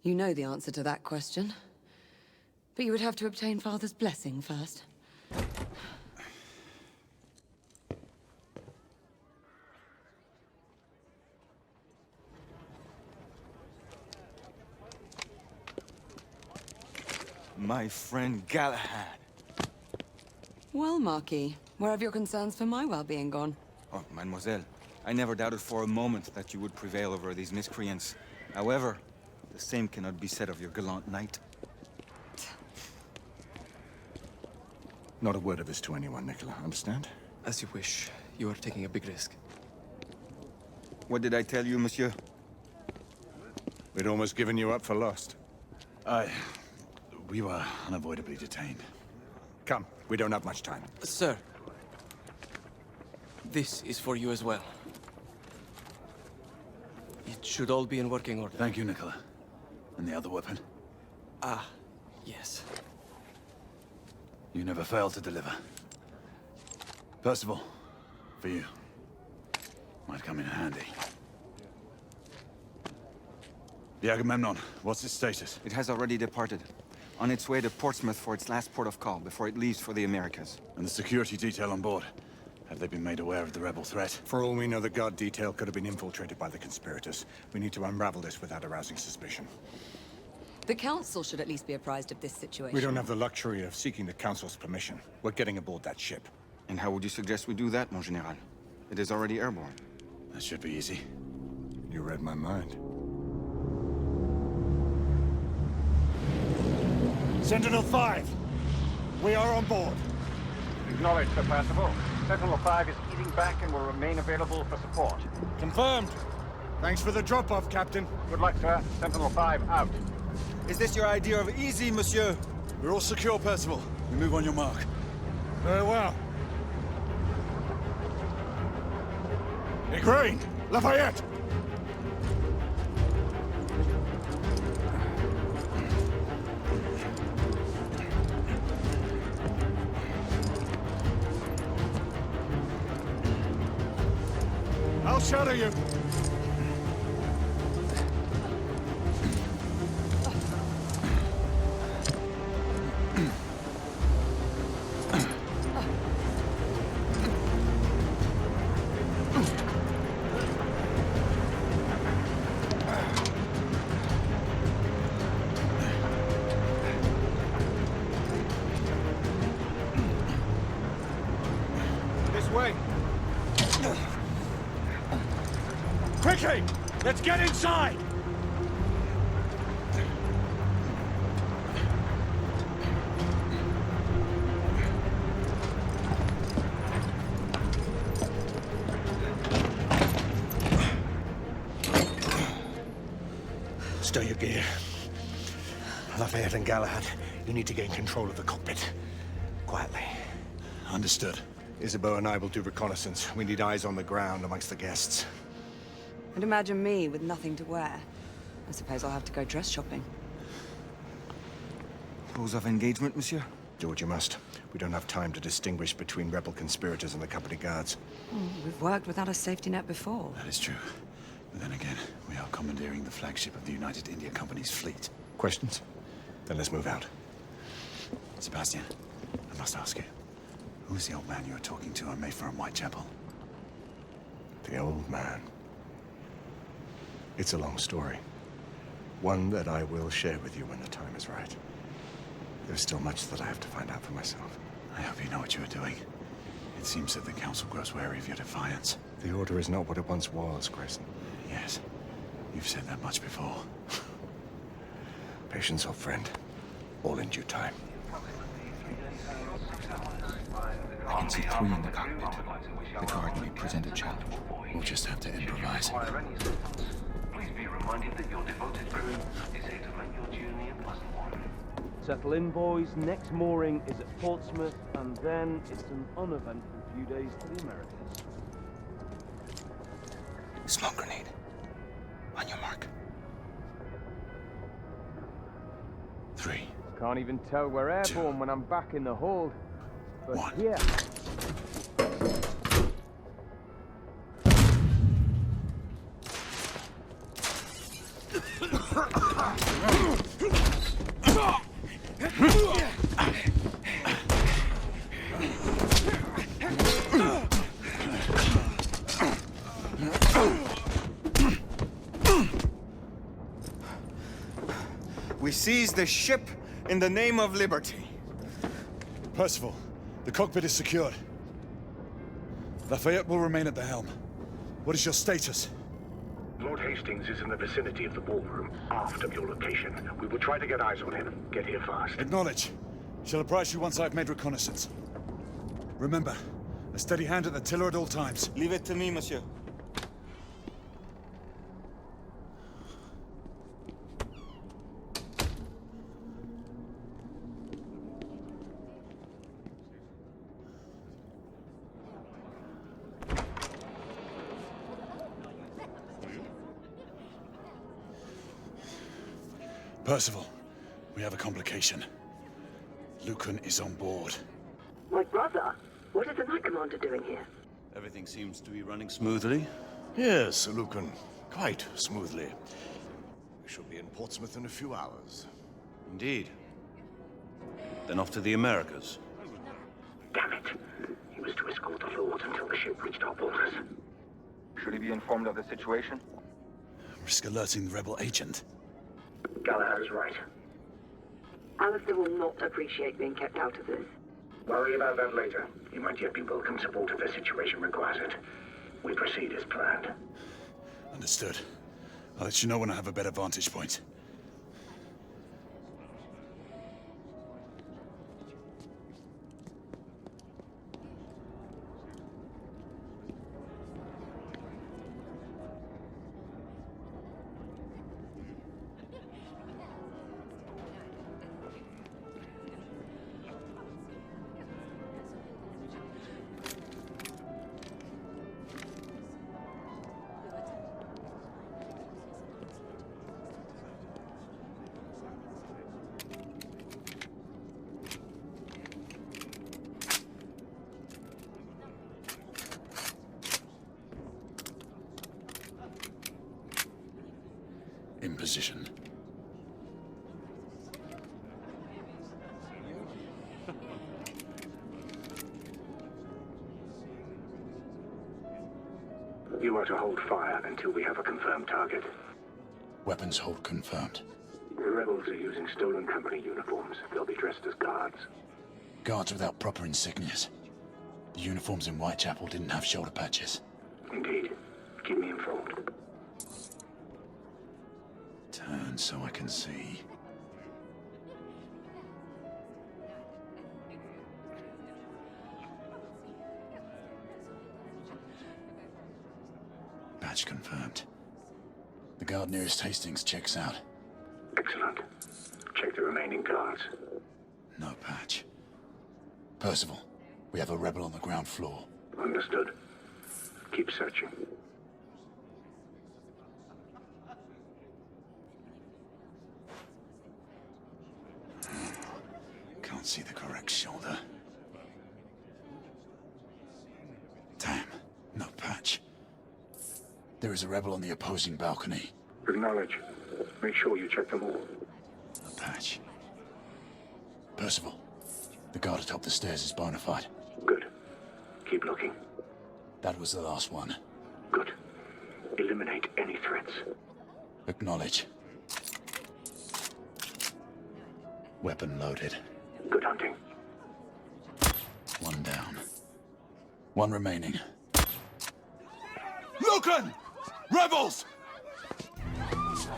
You know the answer to that question. But you would have to obtain Father's blessing first. My friend Galahad. Well, Marquis, where have your concerns for my well-being gone? Oh, mademoiselle, I never doubted for a moment that you would prevail over these miscreants. However, the same cannot be said of your gallant knight. Not a word of this to anyone, Nicola, understand? As you wish. You are taking a big risk. What did I tell you, monsieur? We'd almost given you up for lost. We were unavoidably detained. Come, we don't have much time. Sir. This is for you as well. It should all be in working order. Thank you, Nicola. And the other weapon? Ah, yes. You never fail to deliver. Percival, for you. Might come in handy. The Agamemnon, what's its status? It has already departed. On its way to Portsmouth for its last port of call before it leaves for the Americas. And the security detail on board? Have they been made aware of the rebel threat? For all we know, the guard detail could have been infiltrated by the conspirators. We need to unravel this without arousing suspicion. The Council should at least be apprised of this situation. We don't have the luxury of seeking the Council's permission. We're getting aboard that ship. And how would you suggest we do that, mon général? It is already airborne. That should be easy. You read my mind. Sentinel-5, we are on board. Acknowledged, Sir Percival. Sentinel-5 is easing back and will remain available for support. Confirmed. Thanks for the drop-off, Captain. Good luck, sir. Sentinel-5 out. Is this your idea of easy, monsieur? We're all secure, Percival. We move on your mark. Very well. Igraine! Lafayette! I'll shadow you. This way. Quickly! Let's get inside! Stow your gear. Lafayette and Galahad, you need to gain control of the cockpit. Quietly. Understood. Isabeau and I will do reconnaissance. We need eyes on the ground amongst the guests. And imagine me with nothing to wear. I suppose I'll have to go dress shopping. Rules of engagement, monsieur? Do what you must. We don't have time to distinguish between rebel conspirators and the company guards. We've worked without a safety net before. That is true. But then again, we are commandeering the flagship of the United India Company's fleet. Questions? Then let's move out. Sebastian, I must ask you, who's the old man you were talking to on Mayfair and Whitechapel? The old man. It's a long story. One that I will share with you when the time is right. There's still much that I have to find out for myself. I hope you know what you are doing. It seems that the Council grows wary of your defiance. The Order is not what it once was, Grayson. Yes, you've said that much before. Patience, old friend. All in due time. I can see 3 in the cockpit. The guard may present a challenge. We'll just have to improvise. Please be reminded that your devoted crew is here to make your journey a pleasant one. Settle in, boys. Next mooring is at Portsmouth, and then it's an uneventful few days to the Americas. Smoke grenade. On your mark. 3. Can't even tell we're airborne when I'm back in the hold. But 1. Yeah. We seize the ship in the name of liberty. Percival, the cockpit is secured. Lafayette will remain at the helm. What is your status? Lord Hastings is in the vicinity of the ballroom, aft of your location. We will try to get eyes on him. Get here fast. Acknowledge. Shall apprise you once I've made reconnaissance. Remember, a steady hand at the tiller at all times. Leave it to me, monsieur. Percival, we have a complication. Lucan is on board. My brother? What is the Knight Commander doing here? Everything seems to be running smoothly. Yes, Lucan. Quite smoothly. We shall be in Portsmouth in a few hours. Indeed. Then off to the Americas. Damn it. He was to escort the Lord until the ship reached our borders. Should he be informed of the situation? Risk alerting the rebel agent. Gallagher's right. Alistair will not appreciate being kept out of this. Worry about that later. He might yet be welcome support if the situation requires it. We proceed as planned. Understood. I'll let you know when I have a better vantage point. In position. You are to hold fire until we have a confirmed target. Weapons hold confirmed. The rebels are using stolen company uniforms. They'll be dressed as guards. Guards without proper insignias. The uniforms in Whitechapel didn't have shoulder patches. Indeed. Keep me informed. Turn so I can see. Badge confirmed. The guard nearest Hastings checks out. Excellent. Check the remaining guards. No patch. Percival, we have a rebel on the ground floor. Understood. Keep searching. see the correct shoulder. Damn, no patch. There is a rebel on the opposing balcony. Acknowledge. Make sure you check them all. No patch. Percival, the guard atop the stairs is bona fide. Good. Keep looking. That was the last one. Good. Eliminate any threats. Acknowledge. Weapon loaded. Good hunting. One down. One remaining. Lucan! Rebels!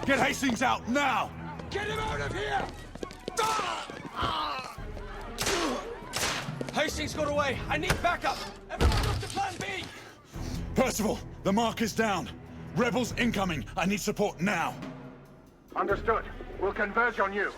Get Hastings out, now! Get him out of here! Hastings got away. I need backup. Everyone look to plan B. Percival, the mark is down. Rebels incoming. I need support now. Understood. We'll converge on you.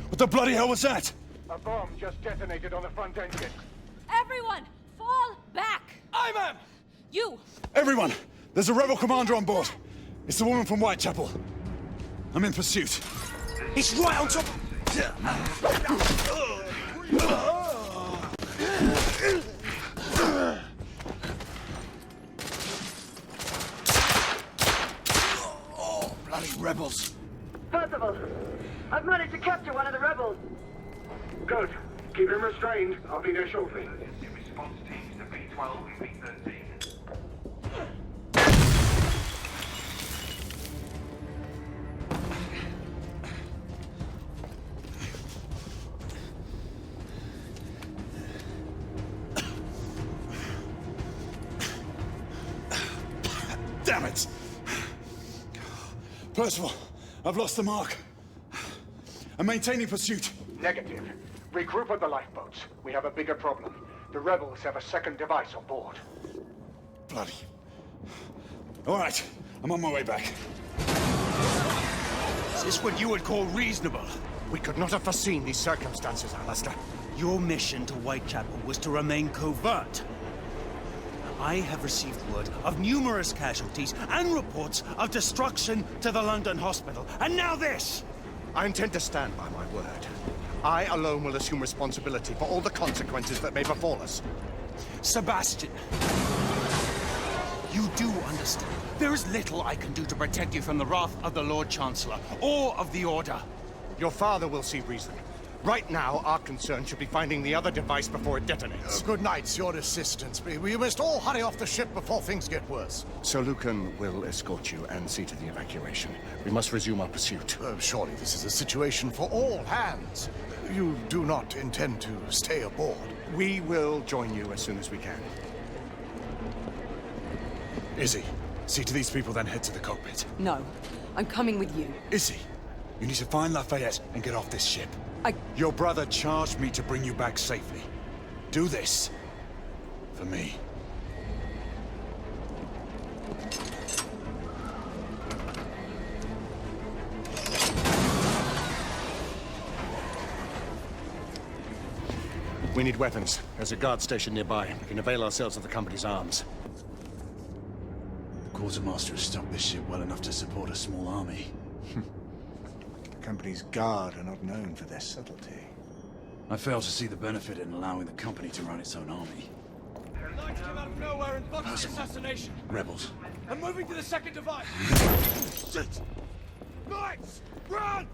What the bloody hell was that? A bomb just detonated on the front engine. Everyone, fall back! Aye, ma'am! You! Everyone! There's a rebel commander on board. It's the woman from Whitechapel. I'm in pursuit. He's right on top. Oh, bloody rebels. Percival, I've managed to capture one of the rebels. Good. Keep him restrained. I'll be there shortly. Response teams to B12 and B13. Damn it! Percival, I've lost the mark. I'm maintaining pursuit. Negative. Regroup at the lifeboats. We have a bigger problem. The rebels have a second device on board. Bloody. All right, I'm on my way back. Is this what you would call reasonable? We could not have foreseen these circumstances, Alistair. Your mission to Whitechapel was to remain covert. I have received word of numerous casualties and reports of destruction to the London hospital. And now this! I intend to stand by my word. I alone will assume responsibility for all the consequences that may befall us. Sebastian, you do understand. There is little I can do to protect you from the wrath of the Lord Chancellor or of the Order. Your father will see reason. Right now, our concern should be finding the other device before it detonates. Good night, your assistance. We must all hurry off the ship before things get worse. Sir Lucan will escort you and see to the evacuation. We must resume our pursuit. Surely this is a situation for all hands. You do not intend to stay aboard? We will join you as soon as we can. Izzy, see to these people, then head to the cockpit. No, I'm coming with you. Izzy, you need to find Lafayette and get off this ship. Your brother charged me to bring you back safely. Do this. For me. We need weapons. There's a guard station nearby. We can avail ourselves of the company's arms. The quartermaster has stocked this ship well enough to support a small army. The company's guard are not known for their subtlety. I fail to see the benefit in allowing the company to run its own army. Knights came out of nowhere and botched the assassination. Rebels. I'm moving to the second device. Shit! Knights, run!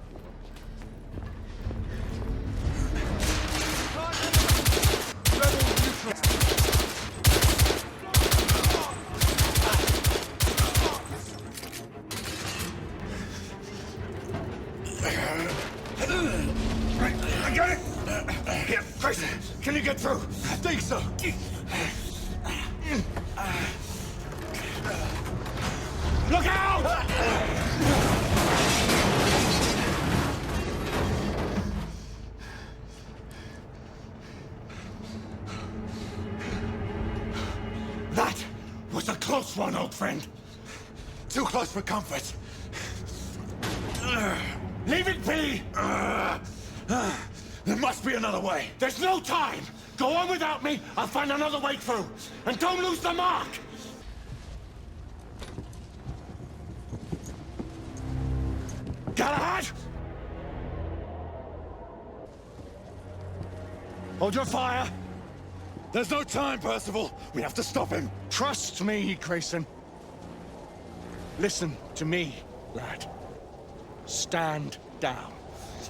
I got it! Here, Grayson, can you get through? I think so. Look out! That was a close one, old friend. Too close for comfort. Leave it be! There must be another way. There's no time! Go on without me, I'll find another way through. And don't lose the mark! Galahad! Hold your fire! There's no time, Percival! We have to stop him! Trust me, Grayson. Listen to me, lad. Stand down.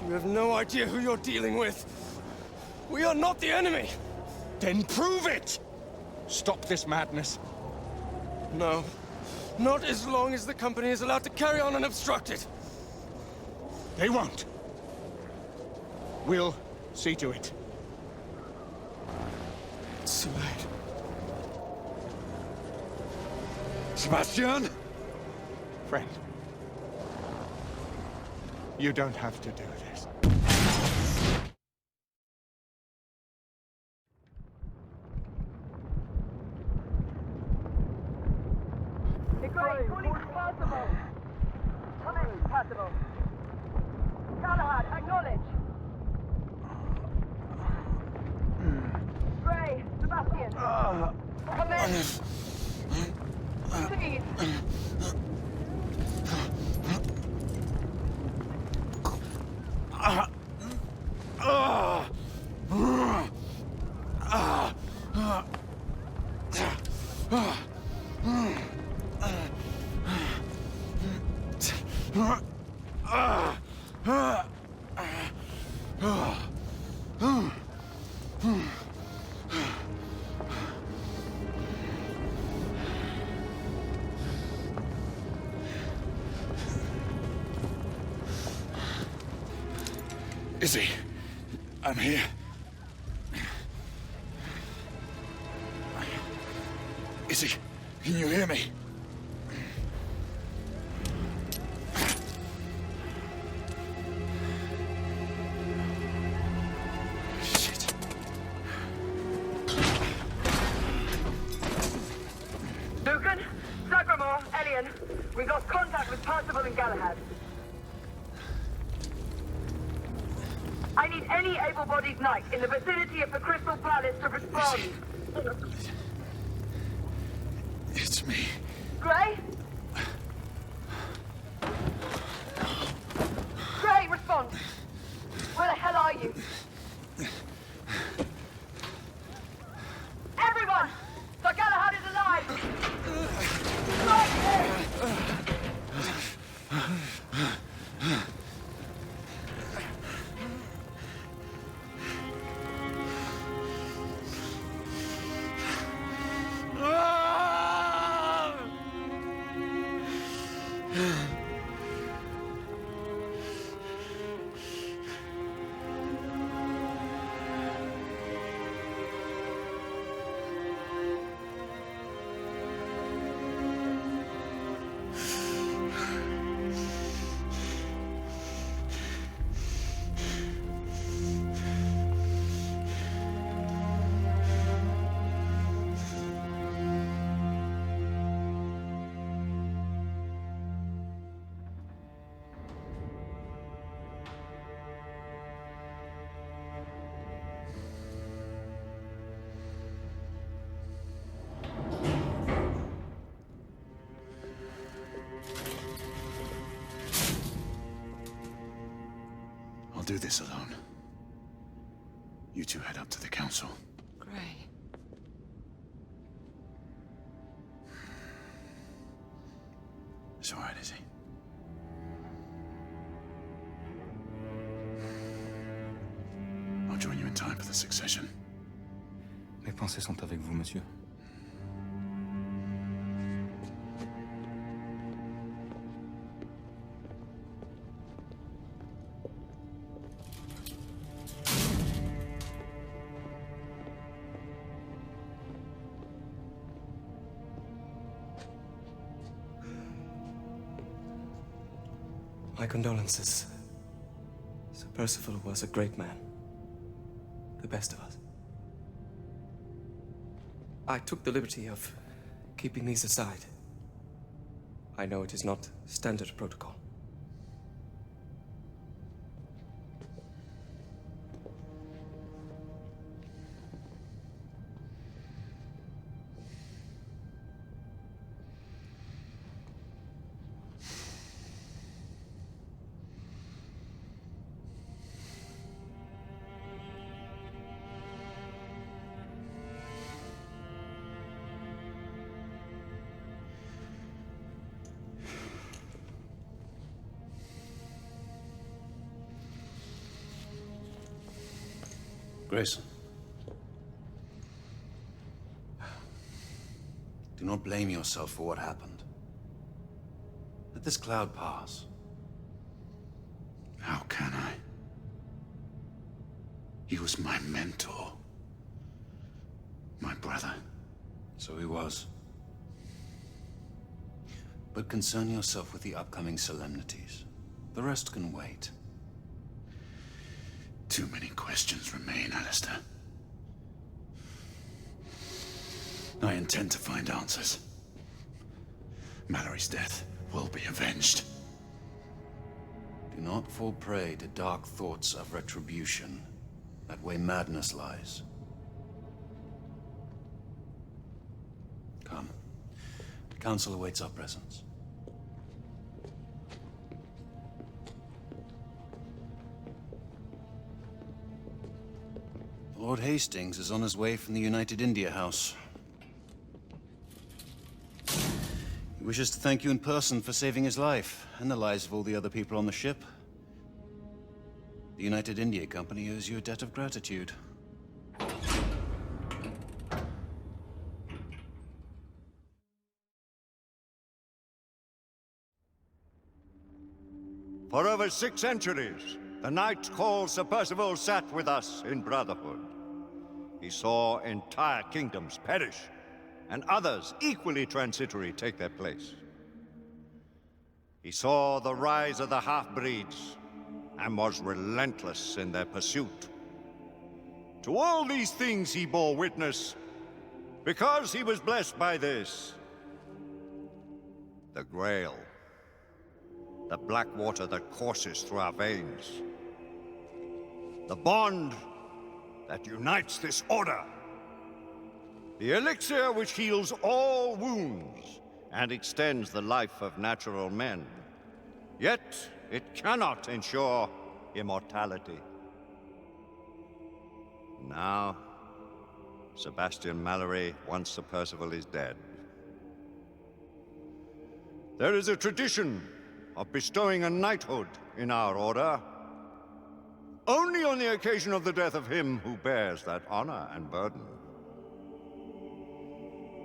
You have no idea who you're dealing with. We are not the enemy! Then prove it! Stop this madness. No. Not as long as the company is allowed to carry on unobstructed. They won't. We'll see to it. It's too late. Sebastian? Friend. You don't have to do this. Great, fully possible. Come in, possible. Galahad, acknowledge. Gray, Sebastian. Come in. Please. Izzy, I'm here. Izzy, can you hear me? Shit. Lucan, Sagramore, Elian, we've lost contact with Percival and Galahad. I need any able-bodied knight in the vicinity of the Crystal Palace to respond. It's me. Gray? Gray, respond! Where the hell are you? Everyone! Sir Galahad is alive! Right here! I'll do this alone. You two head up to the council. Gray. It's all right, Izzy. I'll join you in time for the succession. Mes pensées sont avec vous, monsieur. My condolences. Sir Percival was a great man. The best of us. I took the liberty of keeping these aside. I know it is not standard protocol. Grayson. Do not blame yourself for what happened. Let this cloud pass. How can I? He was my mentor. My brother. So he was. But concern yourself with the upcoming solemnities. The rest can wait. Too many questions remain, Alistair. I intend to find answers. Mallory's death will be avenged. Do not fall prey to dark thoughts of retribution. That way madness lies. Come. The Council awaits our presence. Lord Hastings is on his way from the United India House. He wishes to thank you in person for saving his life, and the lives of all the other people on the ship. The United India Company owes you a debt of gratitude. For over 6 centuries, the night called Sir Percival sat with us in Brotherhood. He saw entire kingdoms perish, and others equally transitory take their place. He saw the rise of the half-breeds, and was relentless in their pursuit. To all these things he bore witness, because he was blessed by this. The Grail. The black water that courses through our veins. The bond that unites this order. The elixir which heals all wounds and extends the life of natural men. Yet, it cannot ensure immortality. Now, Sebastian Mallory, once Sir Percival, is dead. There is a tradition of bestowing a knighthood in our order, only on the occasion of the death of him who bears that honor and burden.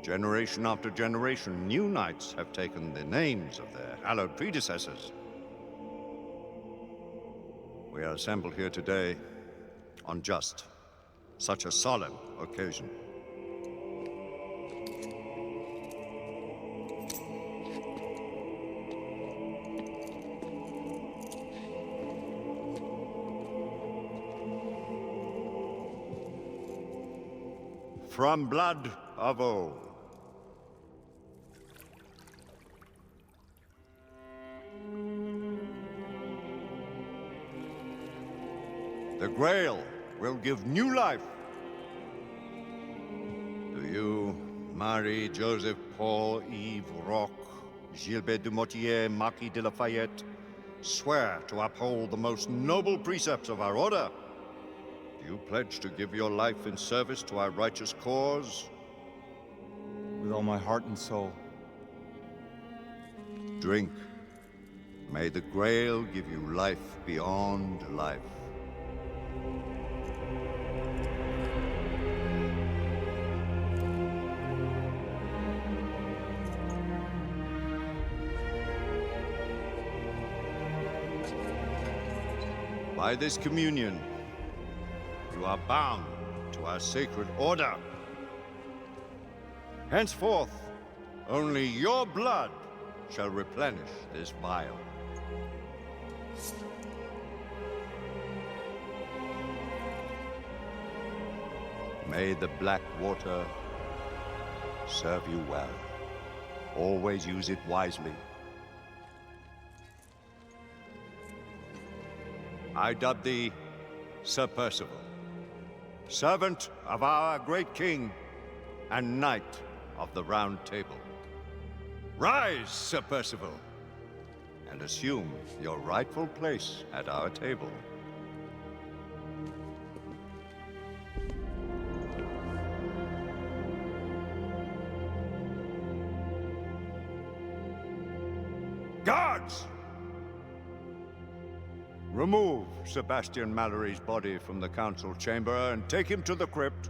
Generation after generation, new knights have taken the names of their hallowed predecessors. We are assembled here today on just such a solemn occasion. From blood of old. The Grail will give new life to you, Marie, Joseph, Paul, Yves, Roch, Gilbert de Mortier, Marquis de Lafayette. Swear to uphold the most noble precepts of our order. Do you pledge to give your life in service to our righteous cause? With all my heart and soul. Drink. May the Grail give you life beyond life. By this communion, you are bound to our sacred order. Henceforth, only your blood shall replenish this vial. May the black water serve you well. Always use it wisely. I dub thee Sir Percival, servant of our great king and knight of the Round Table. Rise, Sir Percival, and assume your rightful place at our table. Guards! Remove Sebastian Mallory's body from the council chamber and take him to the crypt.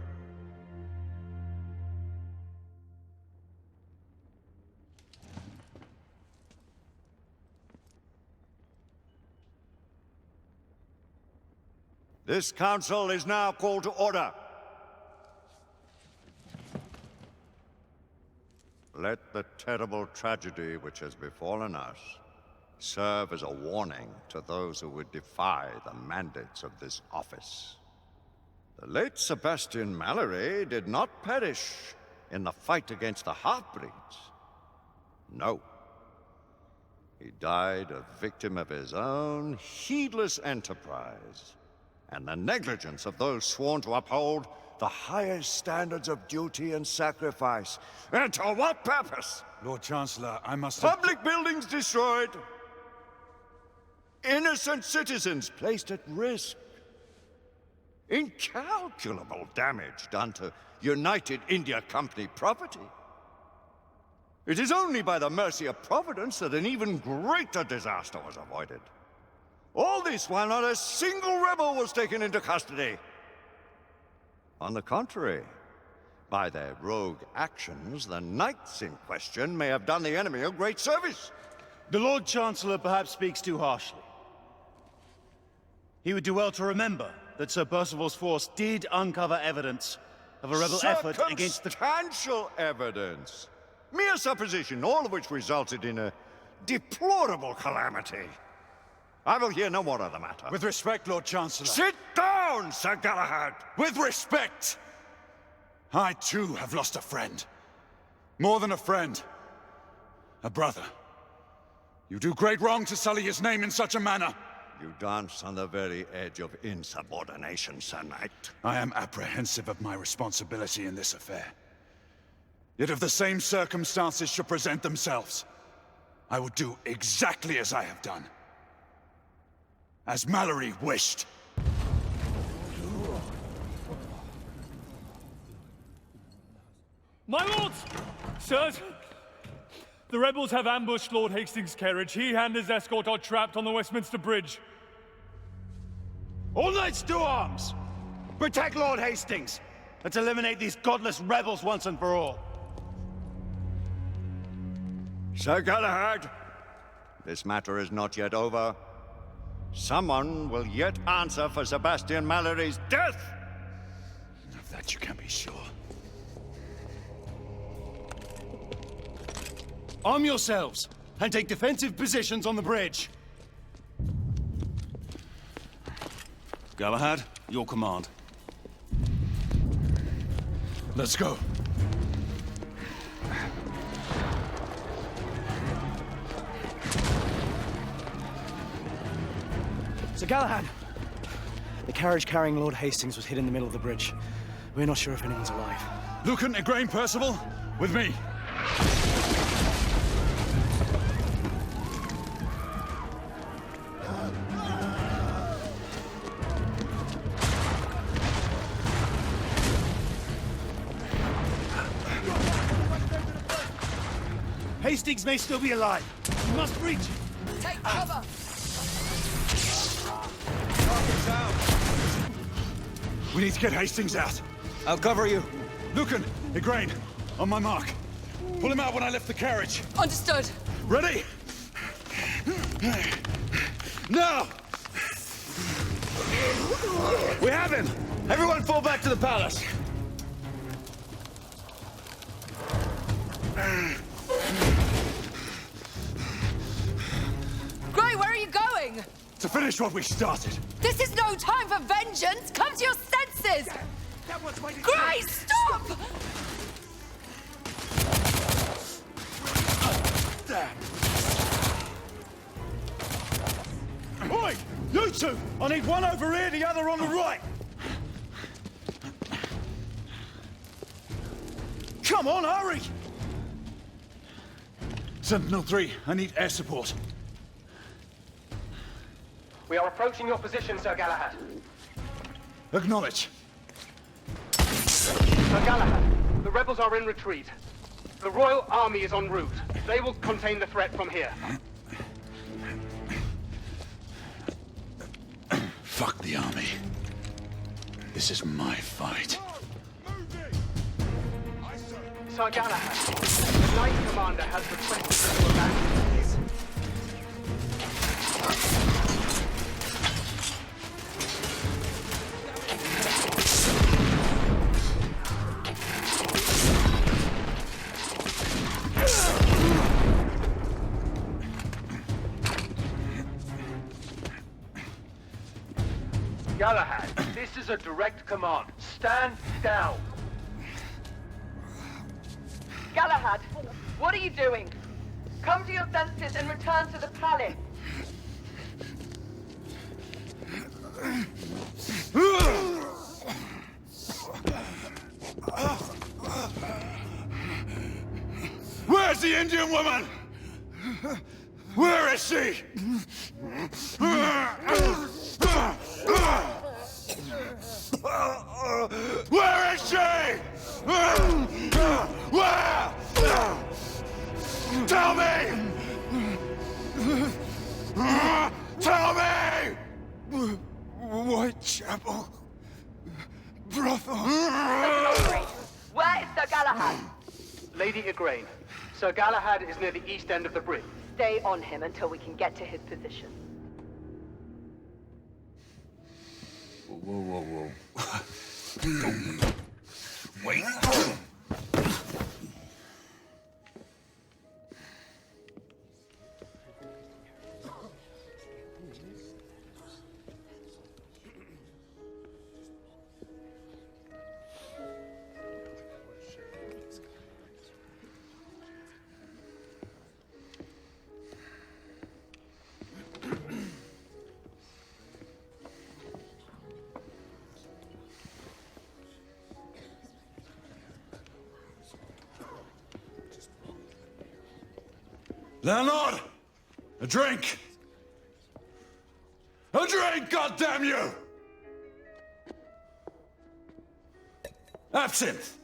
This council is now called to order. Let the terrible tragedy which has befallen us serve as a warning to those who would defy the mandates of this office. The late Sebastian Mallory did not perish in the fight against the half-breeds. No. He died a victim of his own heedless enterprise and the negligence of those sworn to uphold the highest standards of duty and sacrifice. And to what purpose? Lord Chancellor, I must... Public buildings destroyed. Innocent citizens placed at risk. Incalculable damage done to United India Company property. It is only by the mercy of Providence that an even greater disaster was avoided. All this while not a single rebel was taken into custody. On the contrary, by their rogue actions, the knights in question may have done the enemy a great service. The Lord Chancellor perhaps speaks too harshly. He would do well to remember that Sir Percival's force did uncover evidence of a rebel effort against the... Circumstantial evidence. Mere supposition, all of which resulted in a deplorable calamity. I will hear no more of the matter. With respect, Lord Chancellor. Sit down, Sir Galahad! With respect! I, too, have lost a friend. More than a friend. A brother. You do great wrong to sully his name in such a manner. You dance on the very edge of insubordination, Sir Knight. I am apprehensive of my responsibility in this affair. Yet if the same circumstances should present themselves, I would do exactly as I have done. As Mallory wished. My lords! Sirs! The rebels have ambushed Lord Hastings' carriage. He and his escort are trapped on the Westminster Bridge. All knights to arms! Protect Lord Hastings! Let's eliminate these godless rebels once and for all. Sir Galahad, this matter is not yet over. Someone will yet answer for Sebastian Mallory's death! Of that you can be sure. Arm yourselves, and take defensive positions on the bridge. Galahad, your command. Let's go. Sir Galahad! The carriage carrying Lord Hastings was hit in the middle of the bridge. We're not sure if anyone's alive. Lucan, Igraine, Percival, with me. Hastings may still be alive. We must reach him. Take cover! We need to get Hastings out. I'll cover you. Lucan, Igraine, on my mark. Pull him out when I lift the carriage. Understood. Ready? Now! We have him! Everyone fall back to the palace! Gray, where are you going? To finish what we started. This is no time for vengeance! Come to your senses! Gray, stop! Oi! You two! I need one over here, the other on the right! Come on, hurry! Sentinel-3, I need air support. We are approaching your position, Sir Galahad. Acknowledge. Sir Galahad, the rebels are in retreat. The Royal Army is en route. They will contain the threat from here. Fuck the army. This is my fight. Sir Galahad, the Knight Commander has requested you to abandon his. Galahad, this is a direct command. Stand down. Galahad, what are you doing? Come to your senses and return to the palace. Where's the Indian woman? Where is she? Where is she? Where? Tell me! Tell me! Whitechapel. Brotherhood. Where is Sir Galahad? Lady Igraine, Sir Galahad is near the east end of the bridge. Stay on him until we can get to his position. Whoa. Wait. Landlord! A drink! A drink, goddamn you! Absinthe!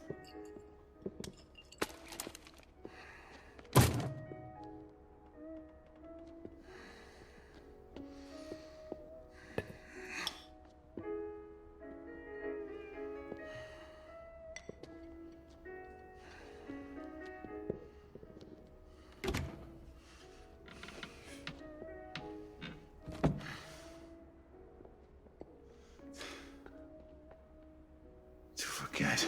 Forget.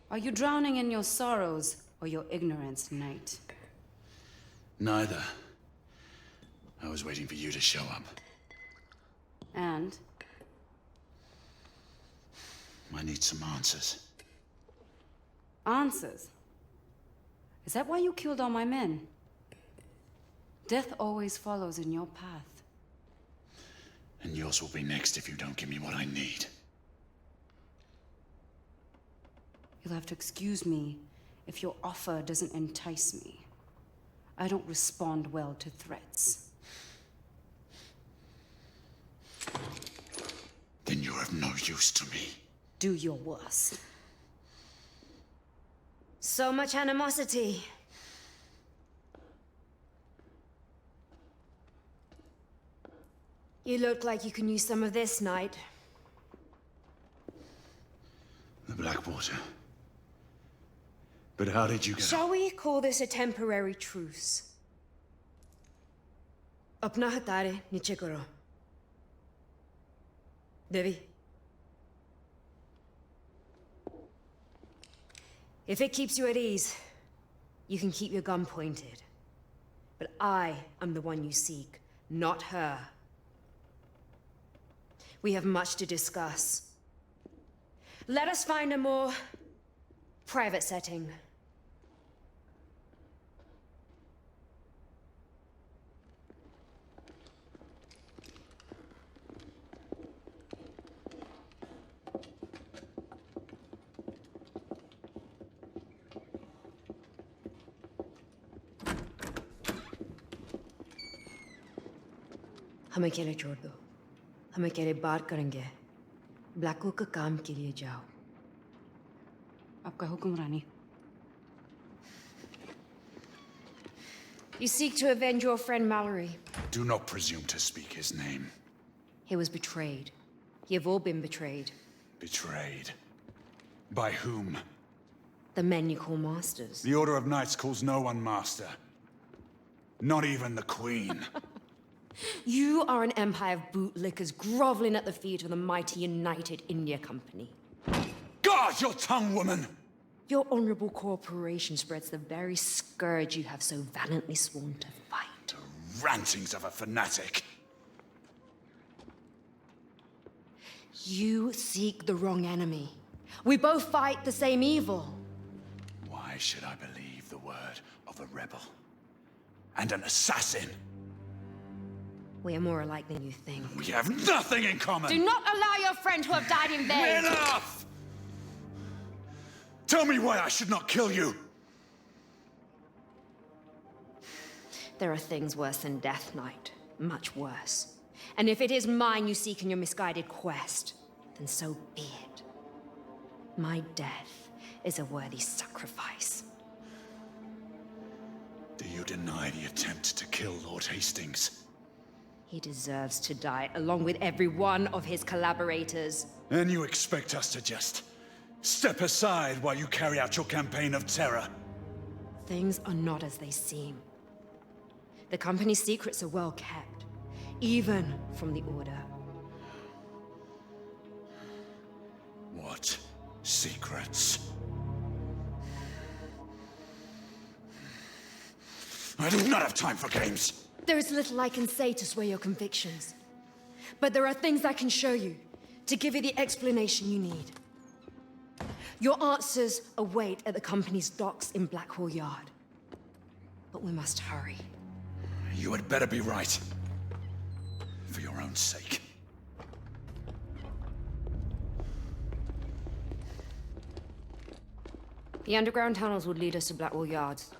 Are you drowning in your sorrows or your ignorance, knight? Neither. I was waiting for you to show up. And? I need some answers. Answers? Is that why you killed all my men? Death always follows in your path. And yours will be next if you don't give me what I need. You'll have to excuse me if your offer doesn't entice me. I don't respond well to threats. Then you're of no use to me. Do your worst. So much animosity. You look like you can use some of this, knight. The Blackwater. But how did you get... Shall we call this a temporary truce? Apna hatare niche karo. Devi. If it keeps you at ease, you can keep your gun pointed. But I am the one you seek, not her. We have much to discuss. Let us find a more private setting. हम अकेले छोड़ दो। हम अकेले बात करेंगे। Blanco का काम के लिए जाओ। आपका हुक्म रानी। You seek to avenge your friend Mallory. Do not presume to speak his name. He was betrayed. You've all been betrayed. Betrayed? By whom? The men you call masters. The Order of Knights calls no one master. Not even the Queen. You are an empire of bootlickers groveling at the feet of the mighty United India Company. Guard your tongue, woman! Your honorable corporation spreads the very scourge you have so valiantly sworn to fight. The rantings of a fanatic. You seek the wrong enemy. We both fight the same evil. Why should I believe the word of a rebel? And an assassin? We are more alike than you think. We have nothing in common! Do not allow your friend to have died in vain! Enough! Tell me why I should not kill you! There are things worse than death, Knight. Much worse. And if it is mine you seek in your misguided quest, then so be it. My death is a worthy sacrifice. Do you deny the attempt to kill Lord Hastings? He deserves to die, along with every one of his collaborators. And you expect us to just step aside while you carry out your campaign of terror? Things are not as they seem. The company's secrets are well kept, even from the Order. What secrets? I do not have time for games! There is little I can say to sway your convictions. But there are things I can show you, to give you the explanation you need. Your answers await at the company's docks in Blackwall Yard. But we must hurry. You had better be right. For your own sake. The underground tunnels would lead us to Blackwall Yards.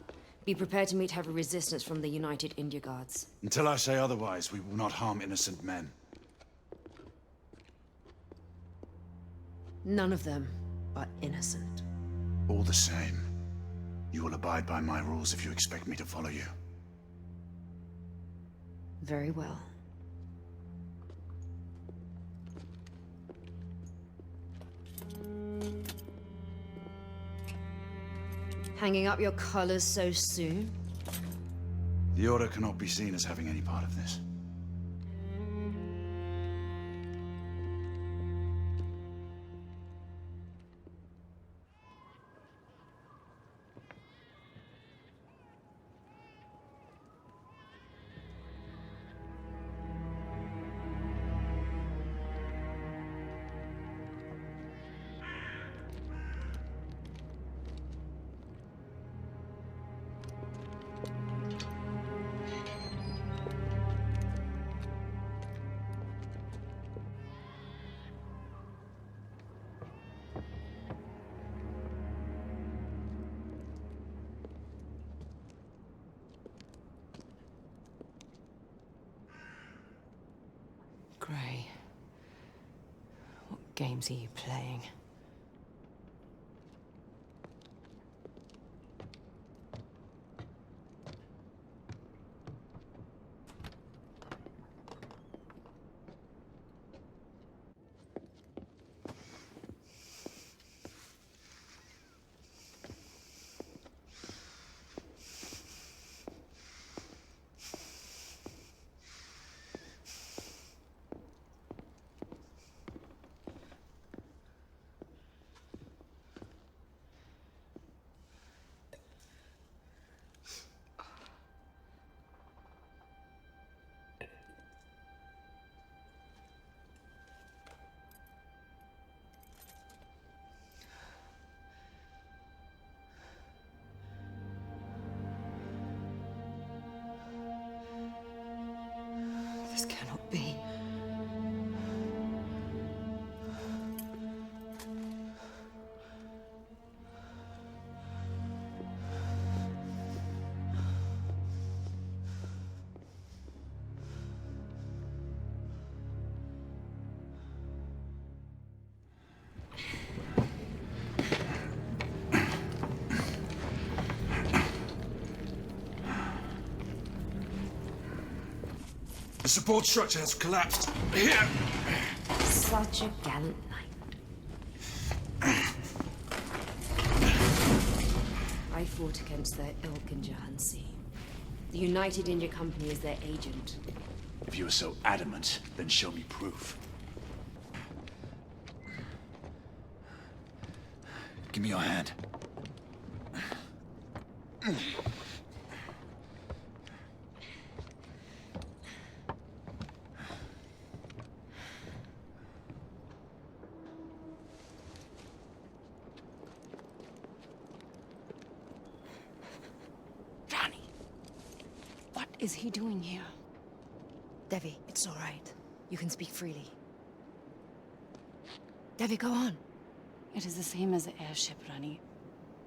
Be prepared to meet heavy resistance from the United India Guards. Until I say otherwise, we will not harm innocent men. None of them are innocent. All the same, you will abide by my rules if you expect me to follow you. Very well. Hanging up your colors so soon? The Order cannot be seen as having any part of this. Gray, what games are you playing? The support structure has collapsed. Here! Such a gallant knight. I fought against their ilk in Jahansi. The United India Company is their agent. If you were so adamant, then show me proof. Give me your hand. What is he doing here? Devi, it's all right. You can speak freely. Devi, go on. It is the same as the airship, Rani.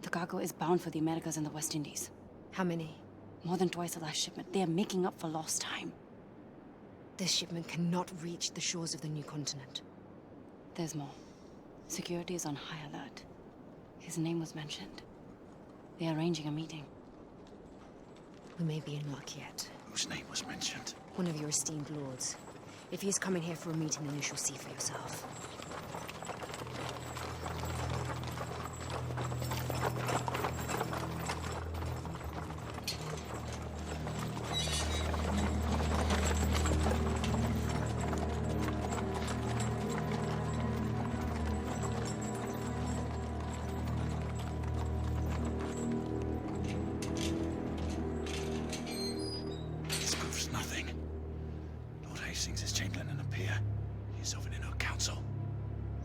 The cargo is bound for the Americas and the West Indies. How many? More than twice the last shipment. They are making up for lost time. This shipment cannot reach the shores of the new continent. There's more. Security is on high alert. His name was mentioned. They are arranging a meeting. We may be in luck yet. Whose name was mentioned? One of your esteemed lords. If he is coming here for a meeting, then you shall see for yourself. This proves nothing. Lord Hastings is Chamberlain and a peer. He is of an inner council.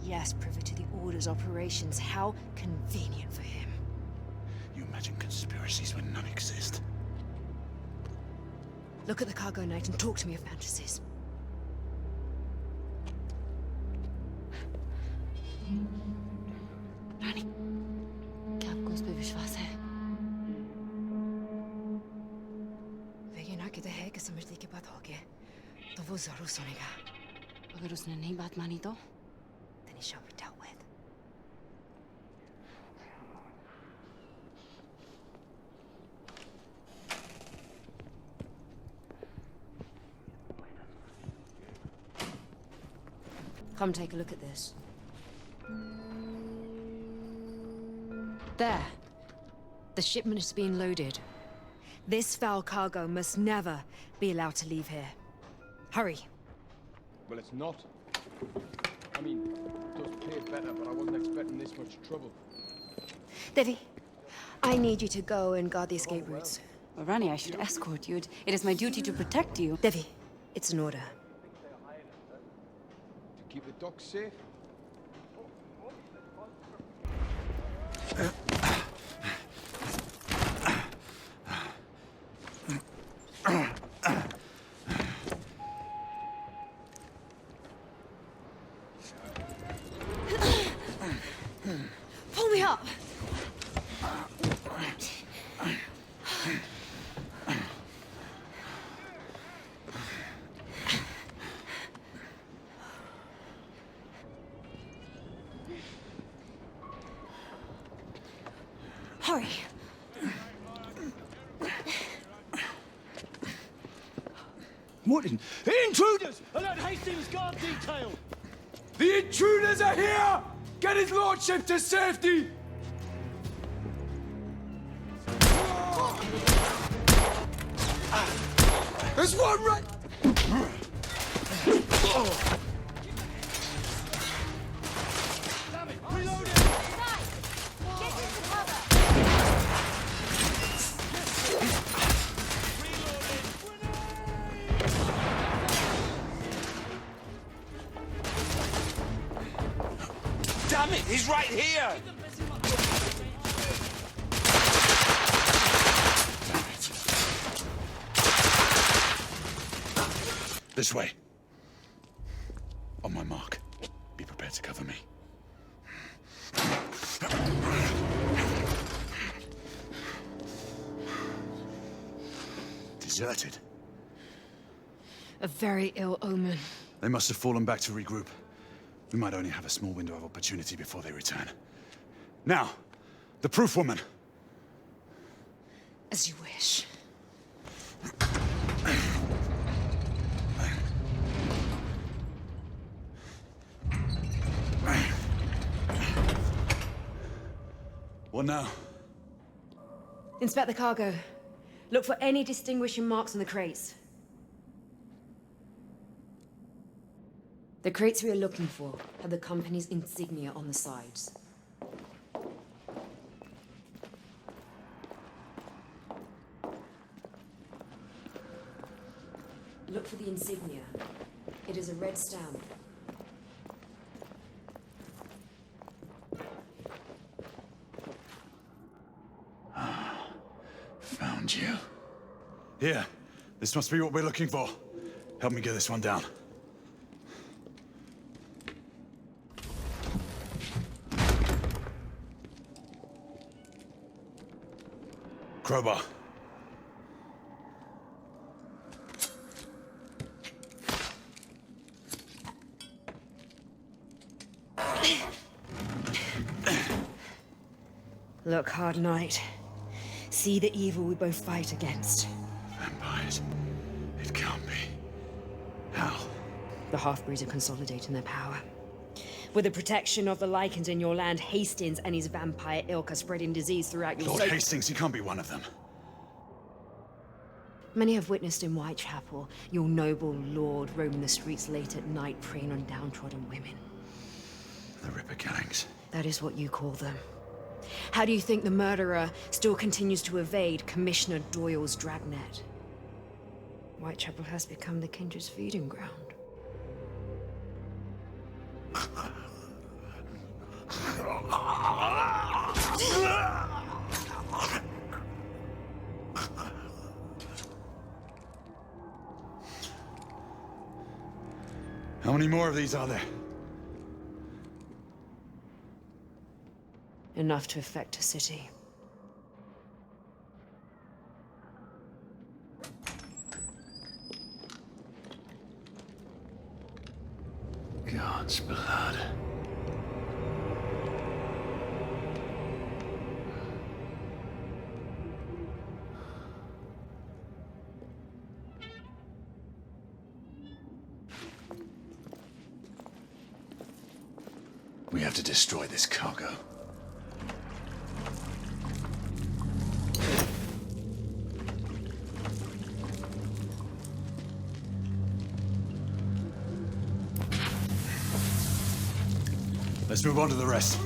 Yes, privy to the Order's operations. How convenient for him. You imagine conspiracies when none exist. Look at the cargo knight and talk to me of fantasies. रानी, क्या आपको उस पर विश्वास है? वह ये ना कहता है कि समझने के बाद हो गया, तो वो जरूर सुनेगा. अगर उसने नहीं बात मानी तो? Then he shall be dealt with. Come take a look at this. There. The shipment is being loaded. This foul cargo must never be allowed to leave here. Hurry. Well, it's not. I mean, it does pay better, but I wasn't expecting this much trouble. Devi, I need you to go and guard the escape routes. Well, Rani, I should escort you. It is my duty to protect you. Devi, it's an order. To keep the docks safe? Pull me up! Hurry! What in... Intruders! Alert Hastings guard detail! The intruders are here! Get his lordship to safety! There's one right... Damn it! Reload it! Get into cover! Damn it! He's right here! This way. On my mark. Be prepared to cover me. Deserted. A very ill omen. They must have fallen back to regroup. We might only have a small window of opportunity before they return. Now, the proof woman. As you wish. What now? Inspect the cargo. Look for any distinguishing marks on the crates. The crates we are looking for have the company's insignia on the sides. Look for the insignia. It is a red stamp. Found you. Here. This must be what we're looking for. Help me get this one down. Crowbar. Look, Hard Knight. See the evil we both fight against. Vampires. It can't be. How? The half-breeds are consolidating their power. With the protection of the Lycans in your land, Hastings and his vampire ilk are spreading disease throughout your Lord Hastings, he can't be one of them. Many have witnessed in Whitechapel your noble lord roaming the streets late at night, preying on downtrodden women. The Ripper gangs. That is what you call them. How do you think the murderer still continues to evade Commissioner Doyle's dragnet? Whitechapel has become the Kindred's feeding ground. How many more of these are there? Enough to affect a city. God's blood. We have to destroy this cargo. Let's move on to the rest.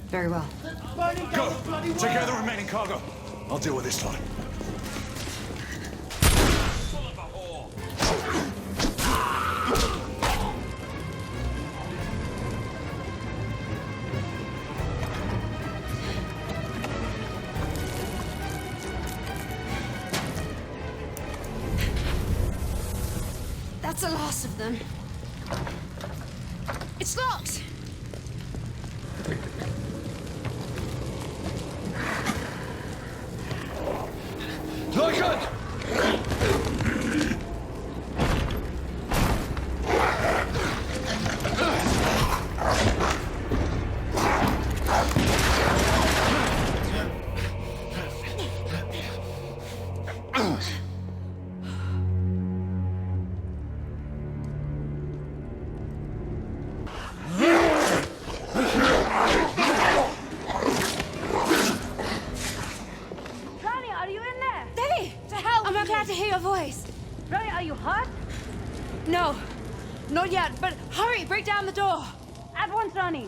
Very well. Go! Take care of the remaining cargo. I'll deal with this lot. That's the last of them. It's locked! Lycan! No, not yet, but hurry, break down the door. At once, Ronnie.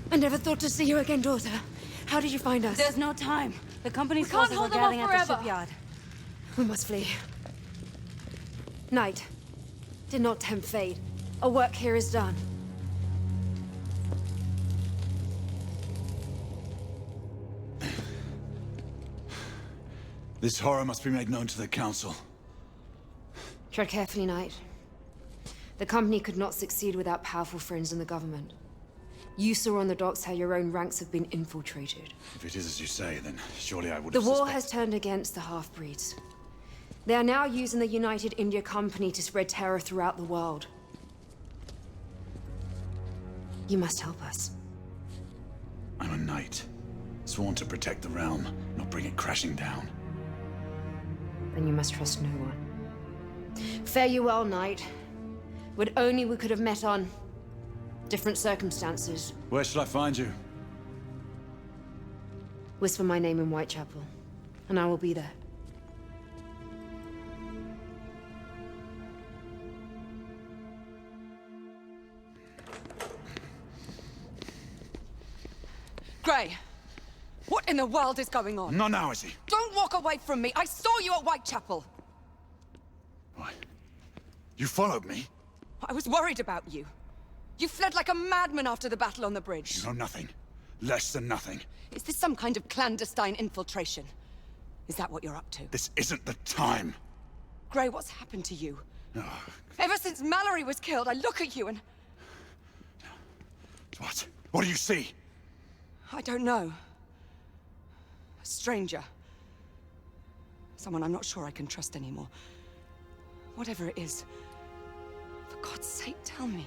I never thought to see you again, daughter. How did you find us? There's no time. The company's We can't forces hold are them gathering off at the forever. shipyard. We must flee. Night. Did not tempt fate. Our work here is done. This horror must be made known to the Council. Tread carefully, Knight. The company could not succeed without powerful friends in the government. You saw on the docks how your own ranks have been infiltrated. If it is as you say, then surely I would The have war has turned against the half-breeds. They are now using the United India Company to spread terror throughout the world. You must help us. I'm a knight, sworn to protect the realm, not bring it crashing down. Then you must trust no one. Fare you well, knight. Would only we could have met on different circumstances. Where shall I find you? Whisper my name in Whitechapel, and I will be there. Gray, what in the world is going on? Not now, is he? Don't walk away from me. I saw you at Whitechapel. What? You followed me? I was worried about you. You fled like a madman after the battle on the bridge. You know nothing. Less than nothing. Is this some kind of clandestine infiltration? Is that what you're up to? This isn't the time. Gray, what's happened to you? Oh. Ever since Mallory was killed, I look at you and... What? What do you see? I don't know. A stranger. Someone I'm not sure I can trust anymore. Whatever it is, for God's sake, tell me.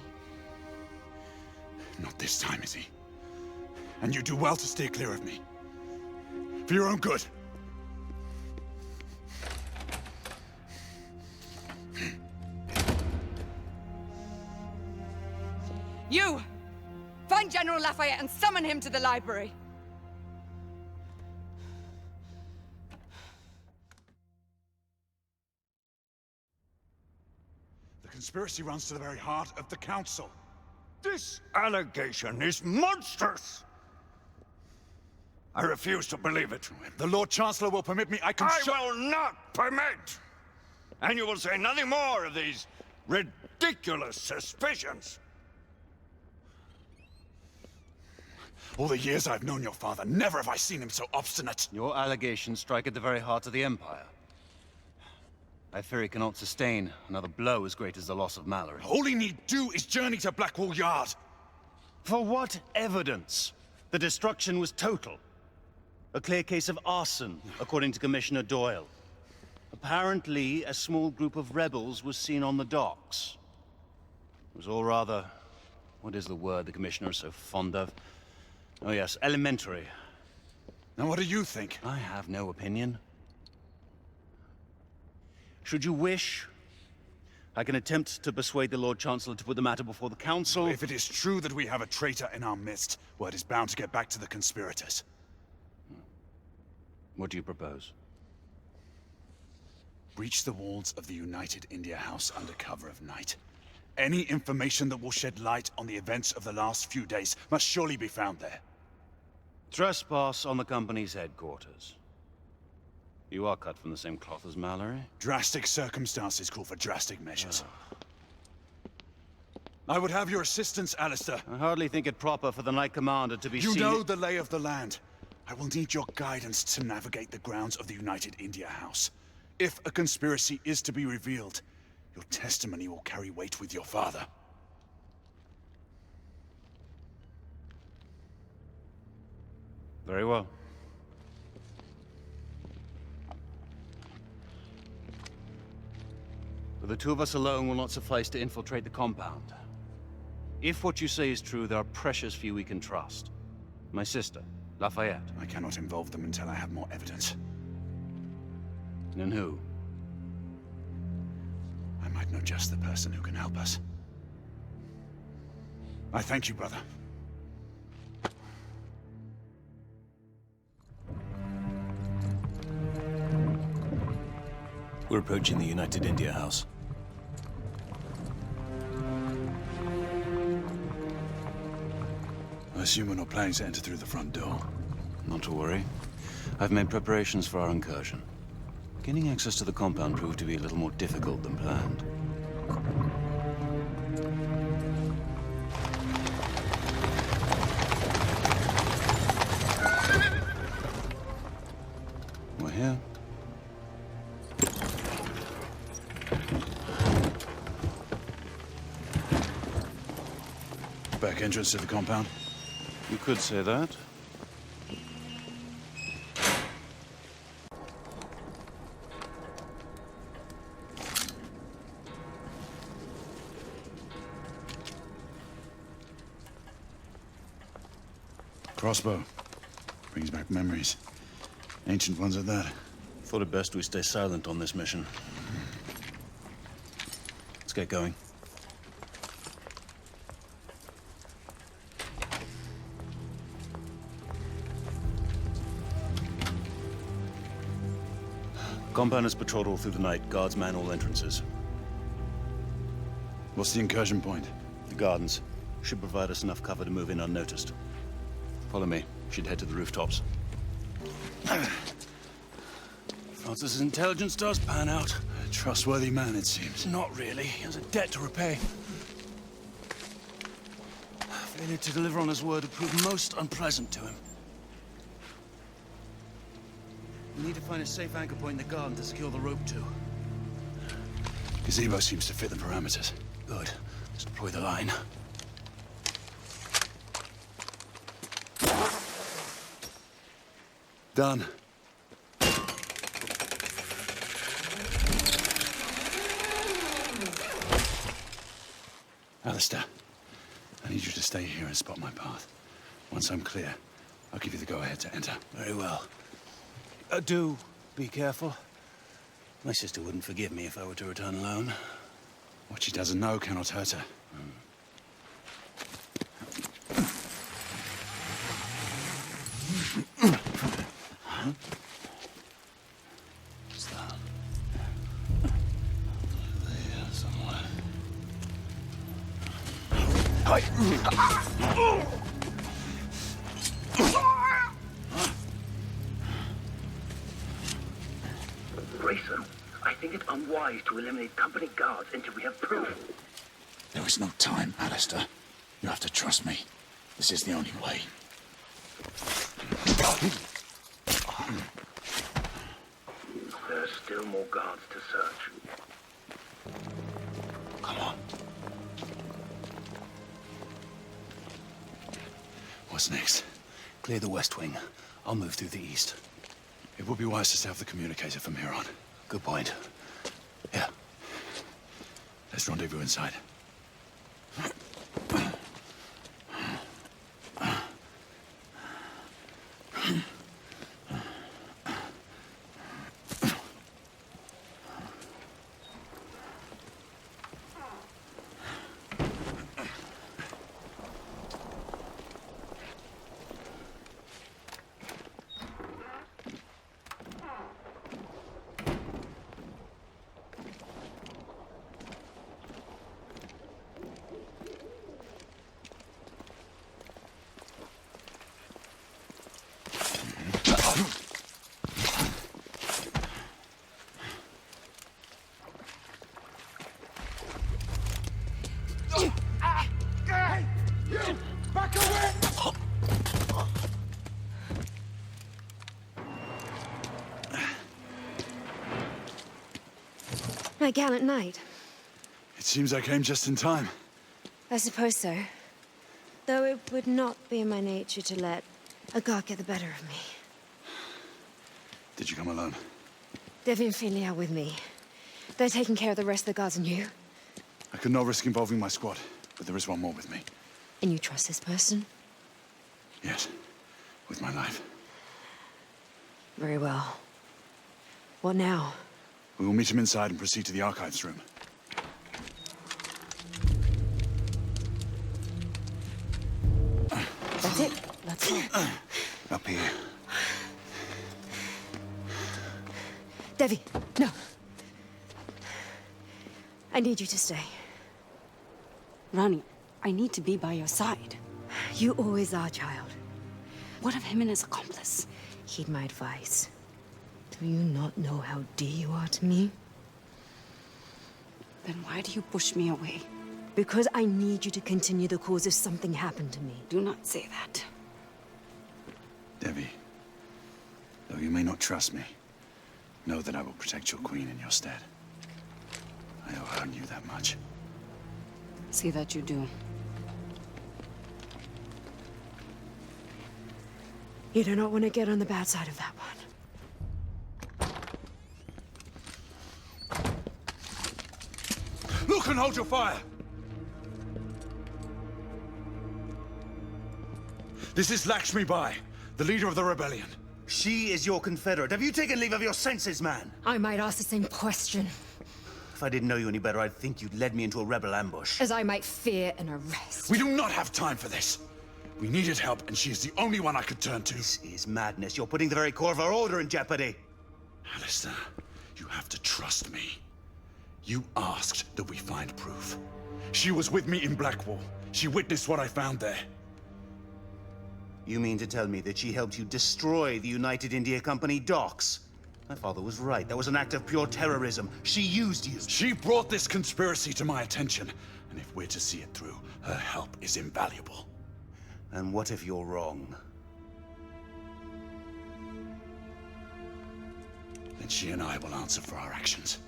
Not this time, is he? And you do well to steer clear of me. For your own good. You! Find General Lafayette and summon him to the library. The conspiracy runs to the very heart of the Council. This allegation is monstrous! I refuse to believe it. The Lord Chancellor will permit me, I will not permit! And you will say nothing more of these ridiculous suspicions. All the years I've known your father, never have I seen him so obstinate. Your allegations strike at the very heart of the Empire. I fear he cannot sustain another blow as great as the loss of Mallory. All he need do is journey to Blackwall Yard. For what evidence? The destruction was total. A clear case of arson, according to Commissioner Doyle. Apparently, a small group of rebels was seen on the docks. It was all rather... what is the word the Commissioner is so fond of? Oh yes, elementary. Now what do you think? I have no opinion. Should you wish, I can attempt to persuade the Lord Chancellor to put the matter before the Council. If it is true that we have a traitor in our midst, word is bound to get back to the conspirators. What do you propose? Breach the walls of the United India House under cover of night. Any information that will shed light on the events of the last few days must surely be found there. Trespass on the company's headquarters. You are cut from the same cloth as Mallory? Drastic circumstances call for drastic measures. I would have your assistance, Alistair. I hardly think it proper for the Knight Commander to be seen... You know the lay of the land. I will need your guidance to navigate the grounds of the United India House. If a conspiracy is to be revealed, your testimony will carry weight with your father. Very well. But the two of us alone will not suffice to infiltrate the compound. If what you say is true, there are precious few we can trust. My sister, Lafayette. I cannot involve them until I have more evidence. And who? I might know just the person who can help us. I thank you, brother. We're approaching the United India House. I assume we're not planning to enter through the front door. Not to worry. I've made preparations for our incursion. Gaining access to the compound proved to be a little more difficult than planned. We're here. Back entrance to the compound. You could say that. Crossbow. Brings back memories. Ancient ones at that. Thought it best we stay silent on this mission. Let's get going. Compound is patrolled all through the night. Guards man all entrances. What's the incursion point? The gardens. Should provide us enough cover to move in unnoticed. Follow me. Should head to the rooftops. Francis's intelligence does pan out. A trustworthy man, it seems. Not really. He has a debt to repay. Failure to deliver on his word would prove most unpleasant to him. We need to find a safe anchor point in the garden to secure the rope to. Gazebo seems to fit the parameters. Good. Let's deploy the line. Done. Alistair, I need you to stay here and spot my path. Once I'm clear, I'll give you the go-ahead to enter. Very well. Do be careful. My sister wouldn't forgive me if I were to return alone. What she doesn't know cannot hurt her. What's that? There somewhere. Grayson, I think it unwise to eliminate company guards until we have proof. There is no time, Alistair. You have to trust me. This is the only way. There are still more guards to search. Come on. What's next? Clear the west wing. I'll move through the east. It would be wise to set up the communicator from here on. Good point. Yeah. Let's rendezvous inside. My gallant knight. It seems I came just in time. I suppose so. Though it would not be in my nature to let a guard get the better of me. Did you come alone? Devi and Finley are with me. They're taking care of the rest of the guards and you. I could not risk involving my squad, but there is one more with me. And you trust this person? Yes, with my life. Very well. What now? We will meet him inside and proceed to the archives room. That's it. Let's go. Up here. Devi, no. I need you to stay. Rani, I need to be by your side. You always are, child. What of him and his accomplice? Heed my advice. Do you not know how dear you are to me? Then why do you push me away? Because I need you to continue the cause if something happened to me. Do not say that. Devi, though you may not trust me, know that I will protect your queen in your stead. I owe you that much. See that you do. You do not want to get on the bad side of that one. Look and hold your fire! This is Lakshmi Bai, the leader of the rebellion. She is your confederate. Have you taken leave of your senses, man? I might ask the same question. If I didn't know you any better, I'd think you'd led me into a rebel ambush. As I might fear an arrest. We do not have time for this. We needed help, and she is the only one I could turn to. This is madness. You're putting the very core of our order in jeopardy. Alistair, you have to trust me. You asked that we find proof. She was with me in Blackwall. She witnessed what I found there. You mean to tell me that she helped you destroy the United India Company docks? My father was right. That was an act of pure terrorism. She used you. She brought this conspiracy to my attention, and if we're to see it through, her help is invaluable. And what if you're wrong? Then she and I will answer for our actions.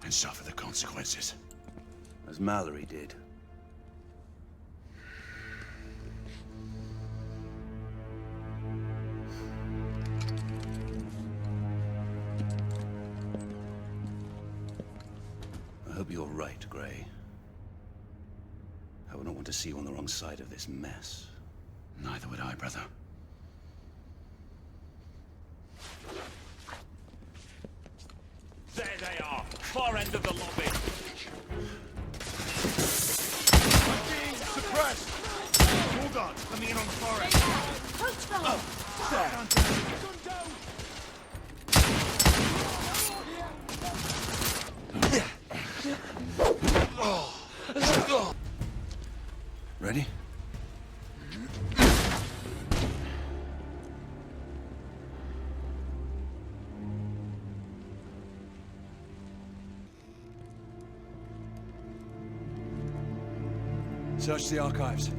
And suffer the consequences. As Mallory did. I hope you're right, Gray. I would not want to see you on the wrong side of this mess. Neither would I, brother. There they are, far end of the lobby. I'm being suppressed. Hold on, coming in on the far end. Ready? Search the archives. Look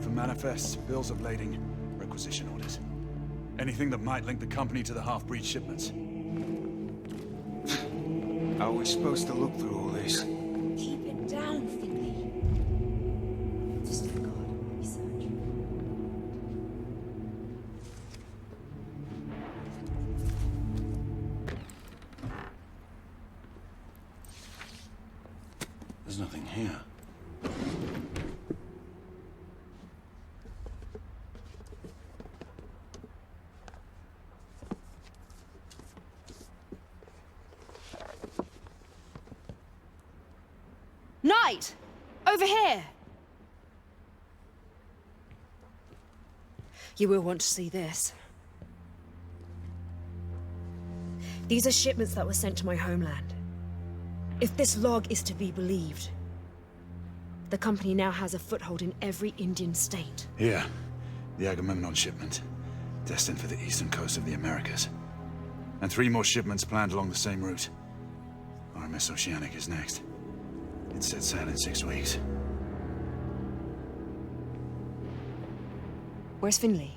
for manifests, bills of lading, requisition orders. Anything that might link the company to the half-breed shipments. How are we supposed to look through all this? Keep it down, Finley. Just for God, research. There's nothing here. Knight! Over here! You will want to see this. These are shipments that were sent to my homeland. If this log is to be believed, the company now has a foothold in every Indian state. Here, the Agamemnon shipment, destined for the eastern coast of the Americas. And 3 more shipments planned along the same route. RMS Oceanic is next. It sets sail in 6 weeks. Where's Finley?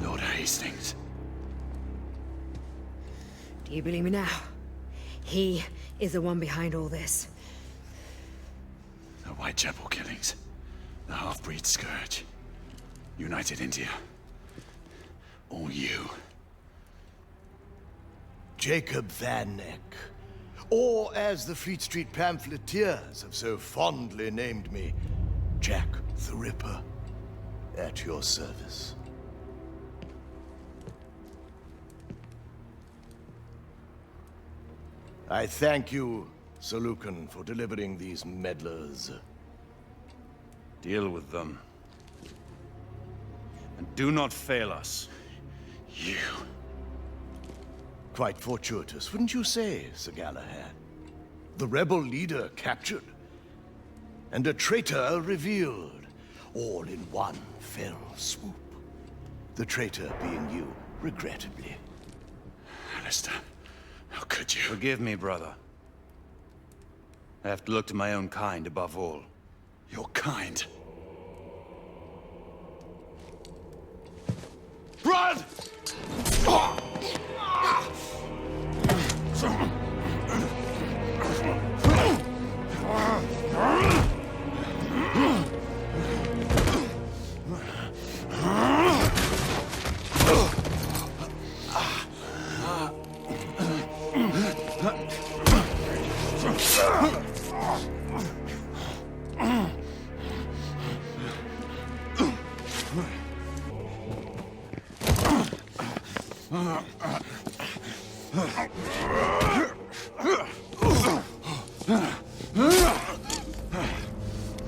Lord Hastings. Do you believe me now? He is the one behind all this. The Whitechapel killings. The half-breed scourge. United India. All you. Jacob Van Neck. Or as the Fleet Street pamphleteers have so fondly named me, Jack the Ripper. At your service. I thank you, Sir Lucan, for delivering these meddlers. Deal with them. And do not fail us. You. Quite fortuitous, wouldn't you say, Sir Galahad? The rebel leader captured, and a traitor revealed, all in one fell swoop. The traitor being you, regrettably. Alistair, how could you? Forgive me, brother. I have to look to my own kind above all. Your kind? Blood!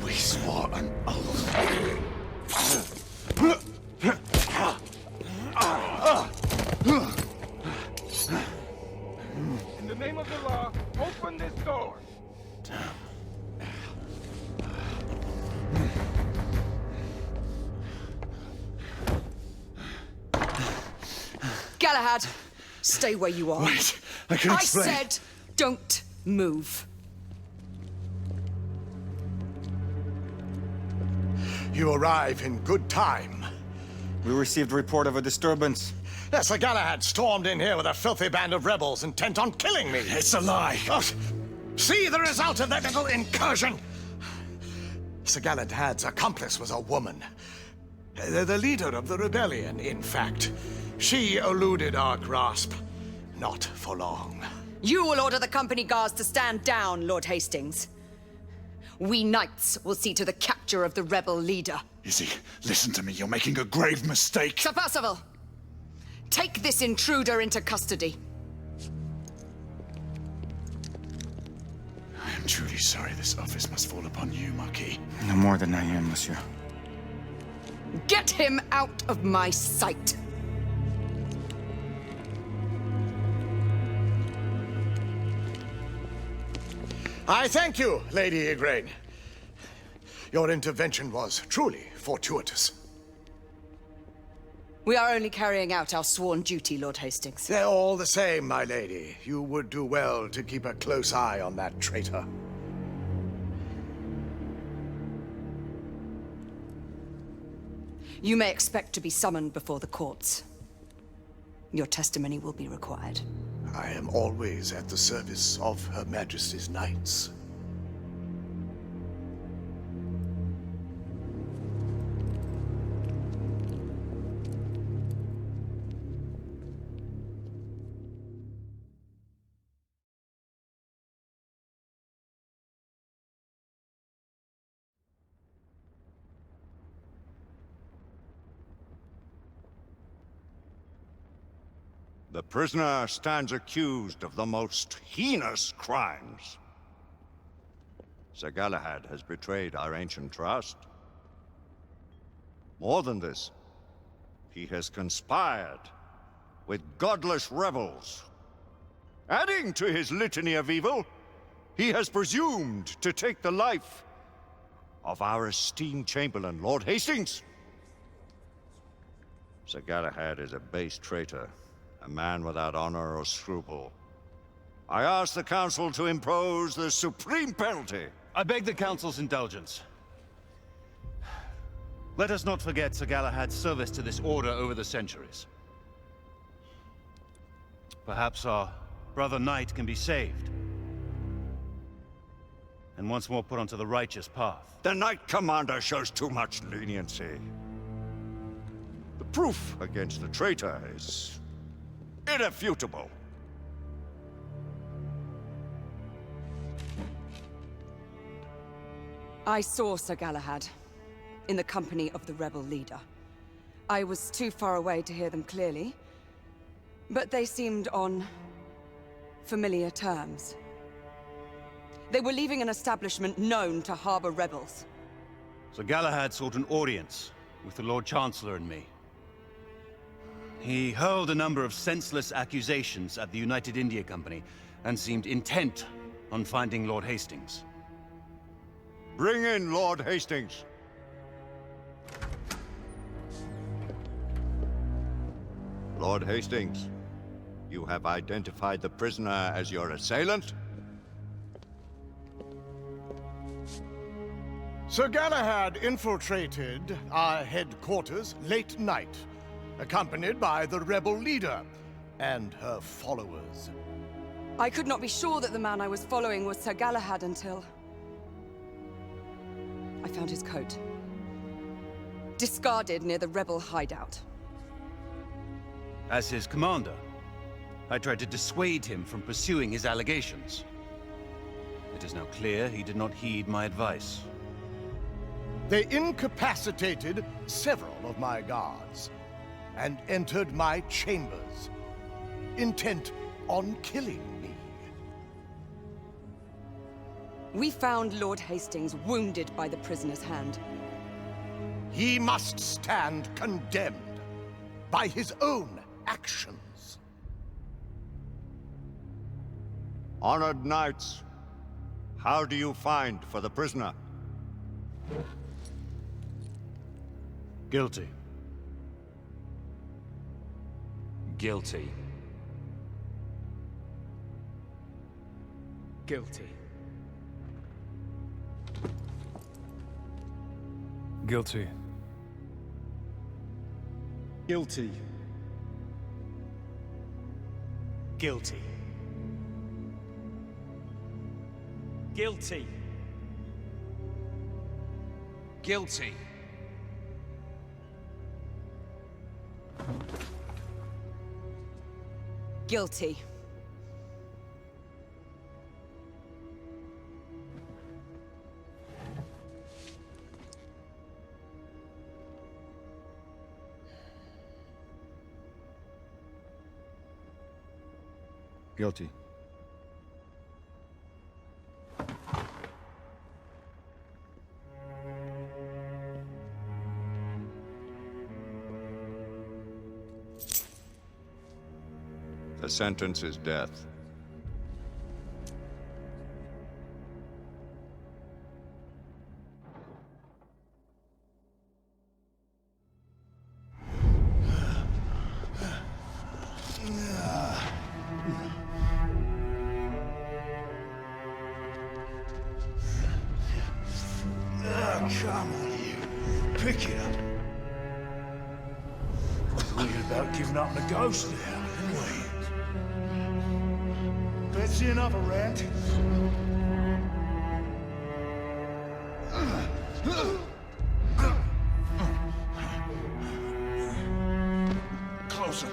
We swore an oath. In the name of the law, open this door. Galahad, stay where you are. Wait, I can explain. I said, don't move. You arrive in good time. We received a report of a disturbance. Yes, Sir Galahad stormed in here with a filthy band of rebels intent on killing me. It's a lie. Oh, see the result of that little incursion. Sir Galahad's accomplice was a woman. The leader of the rebellion, in fact. She eluded our grasp. Not for long. You will order the company guards to stand down, Lord Hastings. We knights will see to the capture of the rebel leader. Izzy, listen to me. You're making a grave mistake. Sir Percival, take this intruder into custody. I am truly sorry this office must fall upon you, Marquis. No more than I am, monsieur. Get him out of my sight. I thank you, Lady Igraine. Your intervention was truly fortuitous. We are only carrying out our sworn duty, Lord Hastings. They're all the same, my lady. You would do well to keep a close eye on that traitor. You may expect to be summoned before the courts. Your testimony will be required. I am always at the service of Her Majesty's knights. The prisoner stands accused of the most heinous crimes. Sir Galahad has betrayed our ancient trust. More than this, he has conspired with godless rebels. Adding to his litany of evil, he has presumed to take the life of our esteemed Chamberlain, Lord Hastings. Sir Galahad is a base traitor, a man without honor or scruple. I ask the Council to impose the supreme penalty. I beg the Council's indulgence. Let us not forget Sir Galahad's service to this order over the centuries. Perhaps our brother knight can be saved, and once more put onto the righteous path. The Knight Commander shows too much leniency. The proof against the traitor is irrefutable. I saw Sir Galahad in the company of the rebel leader. I was too far away to hear them clearly, but they seemed on familiar terms. They were leaving an establishment known to harbor rebels. So Galahad sought an audience with the Lord Chancellor and me. He hurled a number of senseless accusations at the United India Company and seemed intent on finding Lord Hastings. Bring in Lord Hastings. Lord Hastings, you have identified the prisoner as your assailant? Sir Galahad infiltrated our headquarters late night, accompanied by the rebel leader and her followers. I could not be sure that the man I was following was Sir Galahad until I found his coat, discarded near the rebel hideout. As his commander, I tried to dissuade him from pursuing his allegations. It is now clear he did not heed my advice. They incapacitated several of my guards and entered my chambers, intent on killing me. We found Lord Hastings wounded by the prisoner's hand. He must stand condemned by his own actions. Honored knights, how do you find for the prisoner? Guilty. Guilty. Guilty. Guilty. Guilty. Guilty. Guilty. Guilty. Guilty. Guilty. The sentence is death. Come on, you. Pick it up. Thinking about giving up the ghost now, didn't we? Let's see enough of rant. Closer.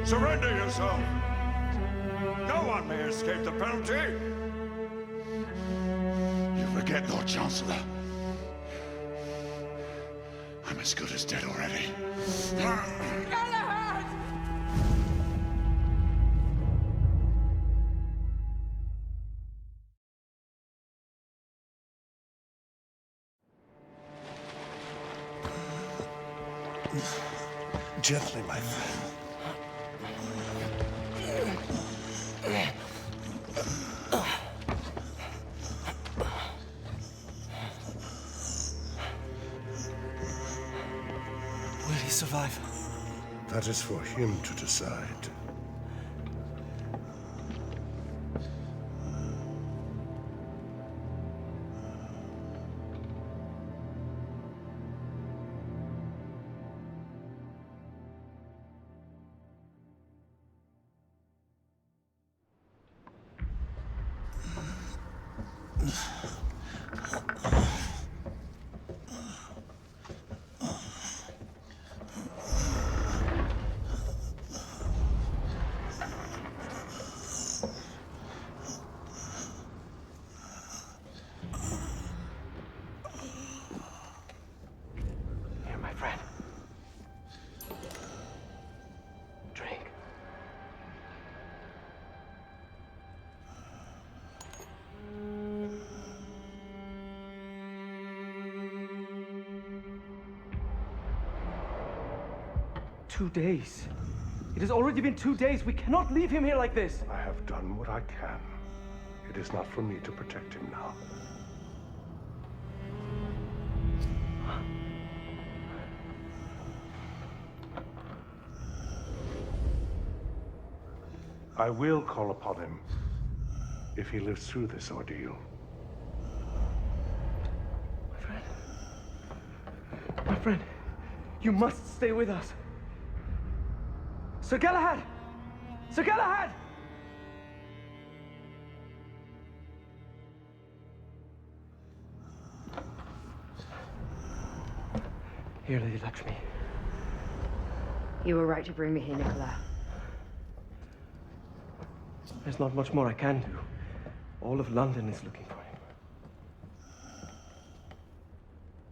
Surrender yourself! No one may escape the penalty! You forget, Lord Chancellor. I'm as good as dead already. Galahad! Gently, my friend. Will he survive? That is for him to decide. 2 days. It has already been 2 days. We cannot leave him here like this. I have done what I can. It is not for me to protect him now. I will call upon him if he lives through this ordeal. My friend, you must stay with us. Sir Galahad! Sir Galahad! Here, Lady Lakshmi. You were right to bring me here, Nicola. There's not much more I can do. All of London is looking for him.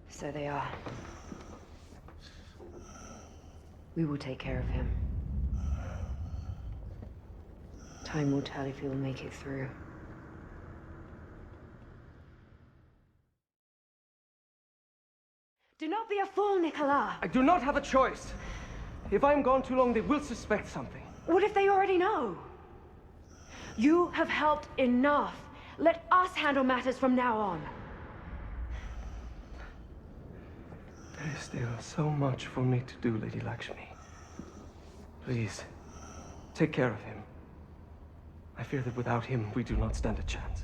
So they are. We will take care of him. Time will tell if he will make it through. Do not be a fool, Nicola! I do not have a choice. If I am gone too long, they will suspect something. What if they already know? You have helped enough. Let us handle matters from now on. There is still so much for me to do, Lady Lakshmi. Please, take care of him. I fear that without him, we do not stand a chance.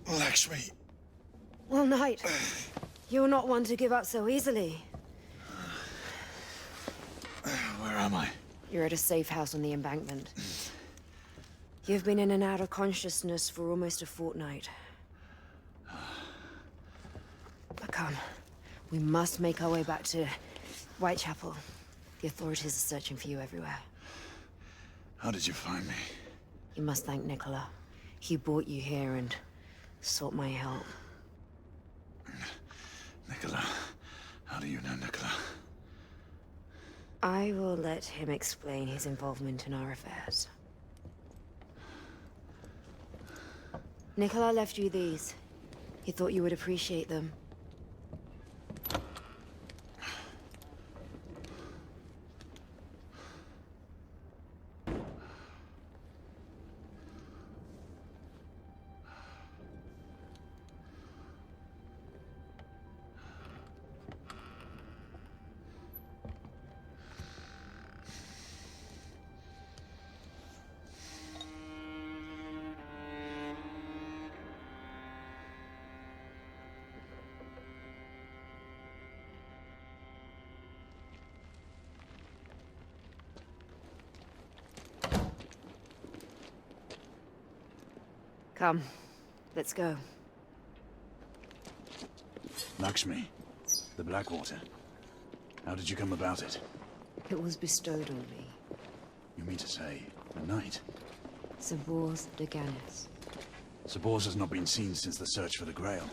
Lakshmi. Well, Knight, you're not one to give up so easily. Where am I? You're at a safe house on the embankment. You've been in and out of consciousness for almost a fortnight. But come, we must make our way back to Whitechapel. The authorities are searching for you everywhere. How did you find me? You must thank Nicola. He brought you here and sought my help. Nicola. How do you know Nicola? I will let him explain his involvement in our affairs. Nicola left you these. He thought you would appreciate them. Come, let's go. Lakshmi, the Blackwater. How did you come about it? It was bestowed on me. You mean to say, a knight? Sir Bors de Ganis. Sir Bors has not been seen since the search for the Grail.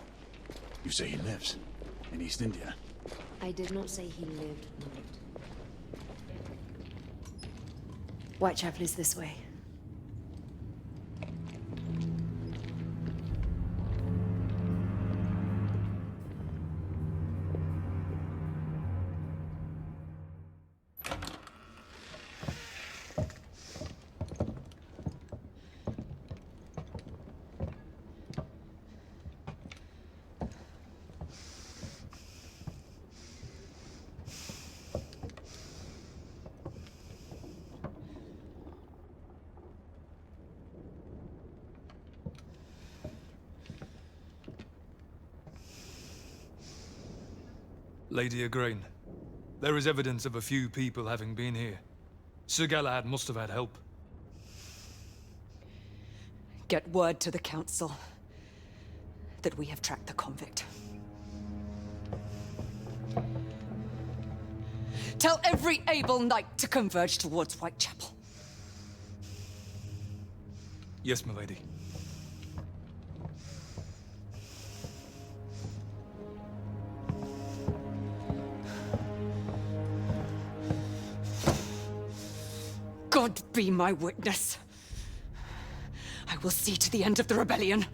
You say he lives in East India? I did not say he lived, Knight. Whitechapel is this way. Lady Igraine, there is evidence of a few people having been here. Sir Galahad must have had help. Get word to the council that we have tracked the convict. Tell every able knight to converge towards Whitechapel. Yes, milady. God be my witness. I will see to the end of the rebellion.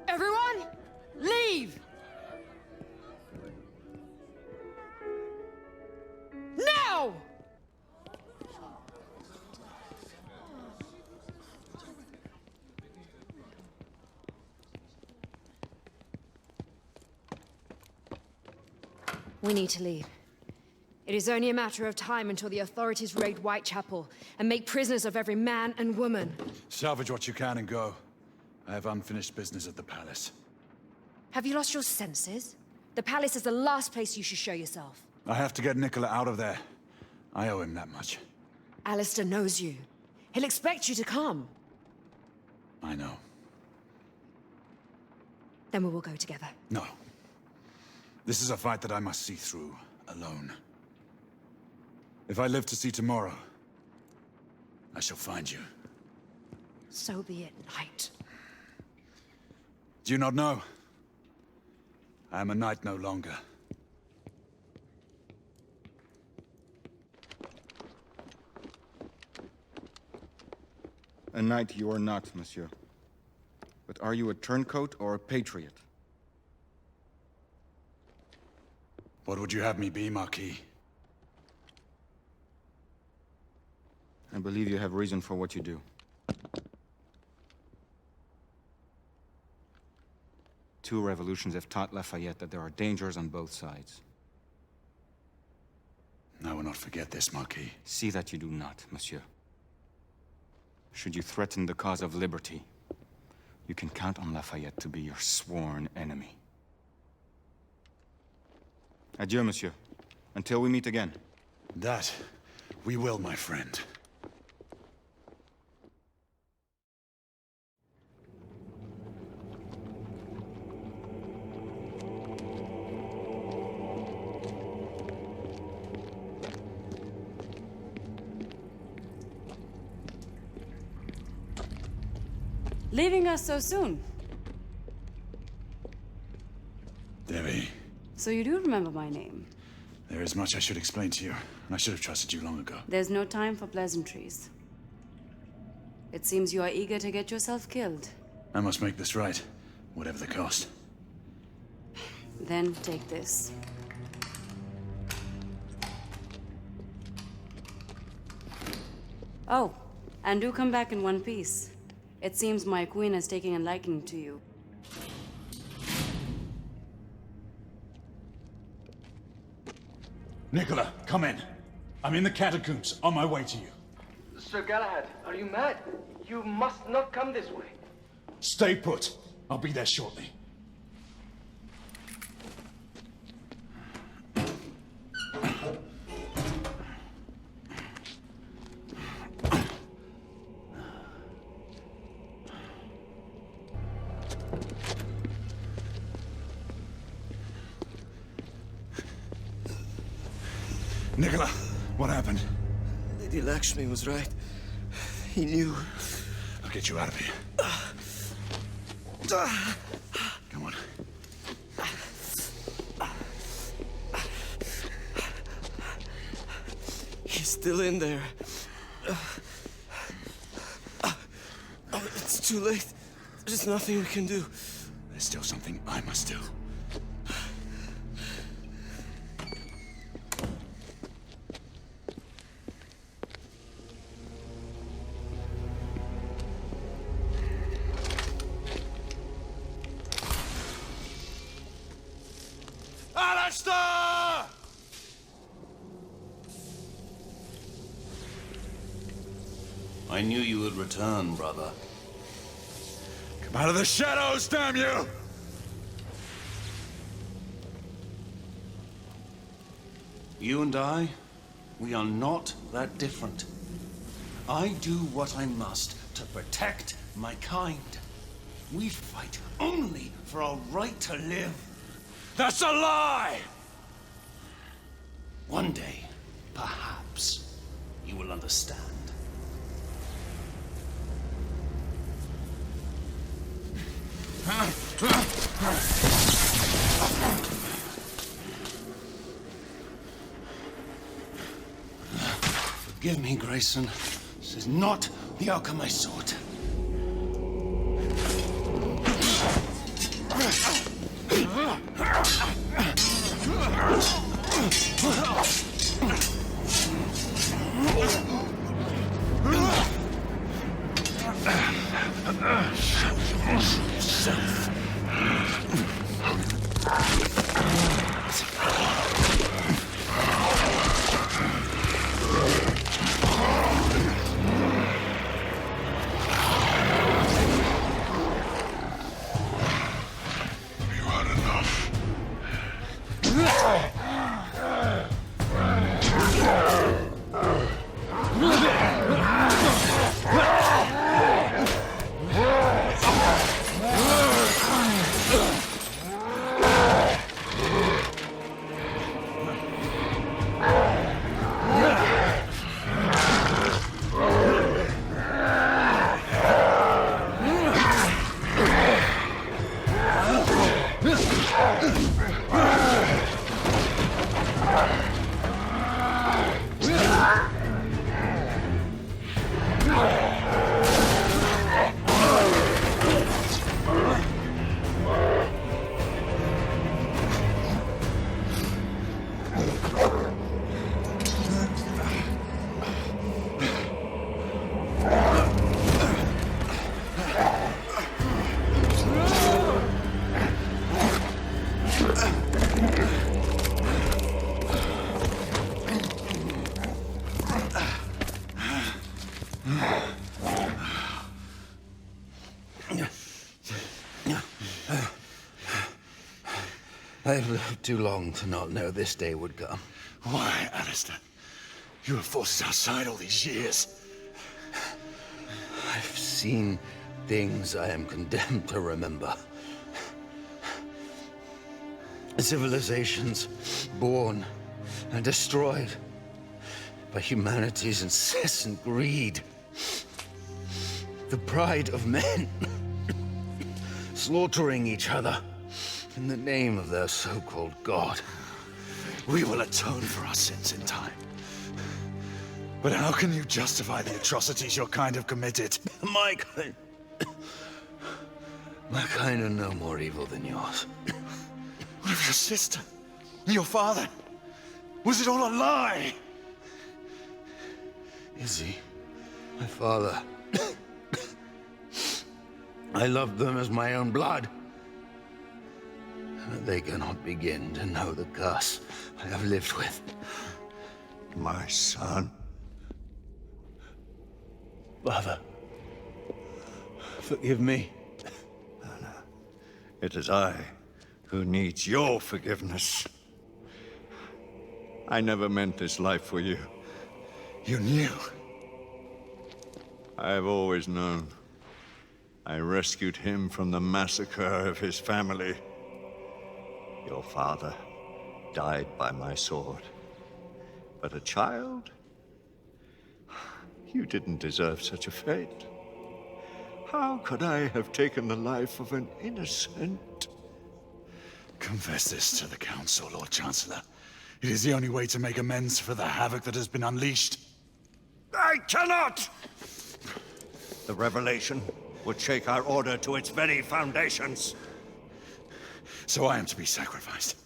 Everyone, leave! Now! We need to leave. It is only a matter of time until the authorities raid Whitechapel and make prisoners of every man and woman. Salvage what you can and go. I have unfinished business at the palace. Have you lost your senses? The palace is the last place you should show yourself. I have to get Nicola out of there. I owe him that much. Alistair knows you. He'll expect you to come. I know. Then we will go together. No. This is a fight that I must see through, alone. If I live to see tomorrow, I shall find you. So be it, knight. Do you not know? I am a knight no longer. A knight you are not, monsieur. But are you a turncoat or a patriot? What would you have me be, Marquis? I believe you have reason for what you do. Two revolutions have taught Lafayette that there are dangers on both sides. I will not forget this, Marquis. See that you do not, monsieur. Should you threaten the cause of liberty, you can count on Lafayette to be your sworn enemy. Adieu, monsieur. Until we meet again. That we will, my friend. Leaving us so soon. Debbie. So you do remember my name? There is much I should explain to you, and I should have trusted you long ago. There's no time for pleasantries. It seems you are eager to get yourself killed. I must make this right, whatever the cost. Then take this. Oh, and do come back in one piece. It seems my queen is taking a liking to you. Nicola, come in. I'm in the catacombs, on my way to you. Sir Galahad, are you mad? You must not come this way. Stay put. I'll be there shortly. Nicola, what happened? Lady Lakshmi was right. He knew. I'll get you out of here. Come on. He's still in there. It's too late. There's nothing we can do. There's still something I must do. Alistair! I knew you would return, brother. Come out of the shadows, damn you! You and I, we are not that different. I do what I must to protect my kind. We fight only for our right to live. That's a lie! One day, perhaps, you will understand. Forgive me, Grayson. This is not the outcome I sought. I've lived too long to not know this day would come. Why, Alistair? You have forced us outside all these years. I've seen things I am condemned to remember. Civilizations born and destroyed by humanity's incessant greed. The pride of men slaughtering each other in the name of their so-called God. We will atone for our sins in time. But how can you justify the atrocities your kind have committed? My kind are no more evil than yours. What of your sister? Your father? Was it all a lie? Izzy, my father. I loved them as my own blood. But they cannot begin to know the curse I have lived with. My son. Father, forgive me. It is I who needs your forgiveness. I never meant this life for you. You knew? I've always known. I rescued him from the massacre of his family. Your father died by my sword. But a child? You didn't deserve such a fate. How could I have taken the life of an innocent? Confess this to the Council, Lord Chancellor. It is the only way to make amends for the havoc that has been unleashed. I cannot! The revelation would shake our order to its very foundations. So I am to be sacrificed.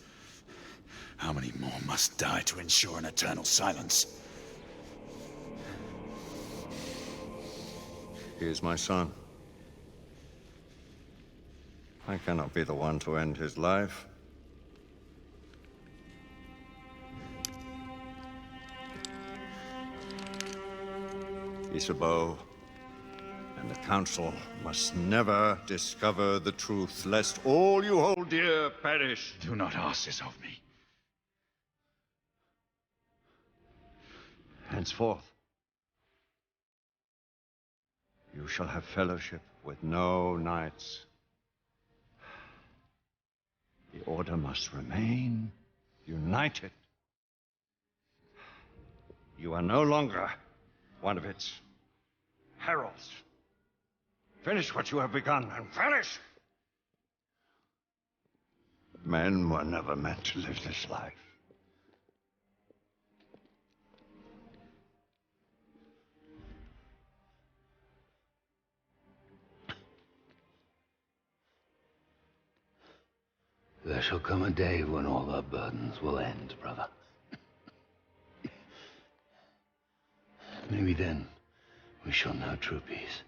How many more must die to ensure an eternal silence? He is my son. I cannot be the one to end his life. Isabeau and the Council must never discover the truth, lest all you hold dear perish. Do not ask this of me. Henceforth, you shall have fellowship with no knights. The Order must remain united. You are no longer one of its heralds. Finish what you have begun, and finish! Men were never meant to live this life. There shall come a day when all our burdens will end, brother. Maybe then we shall know true peace.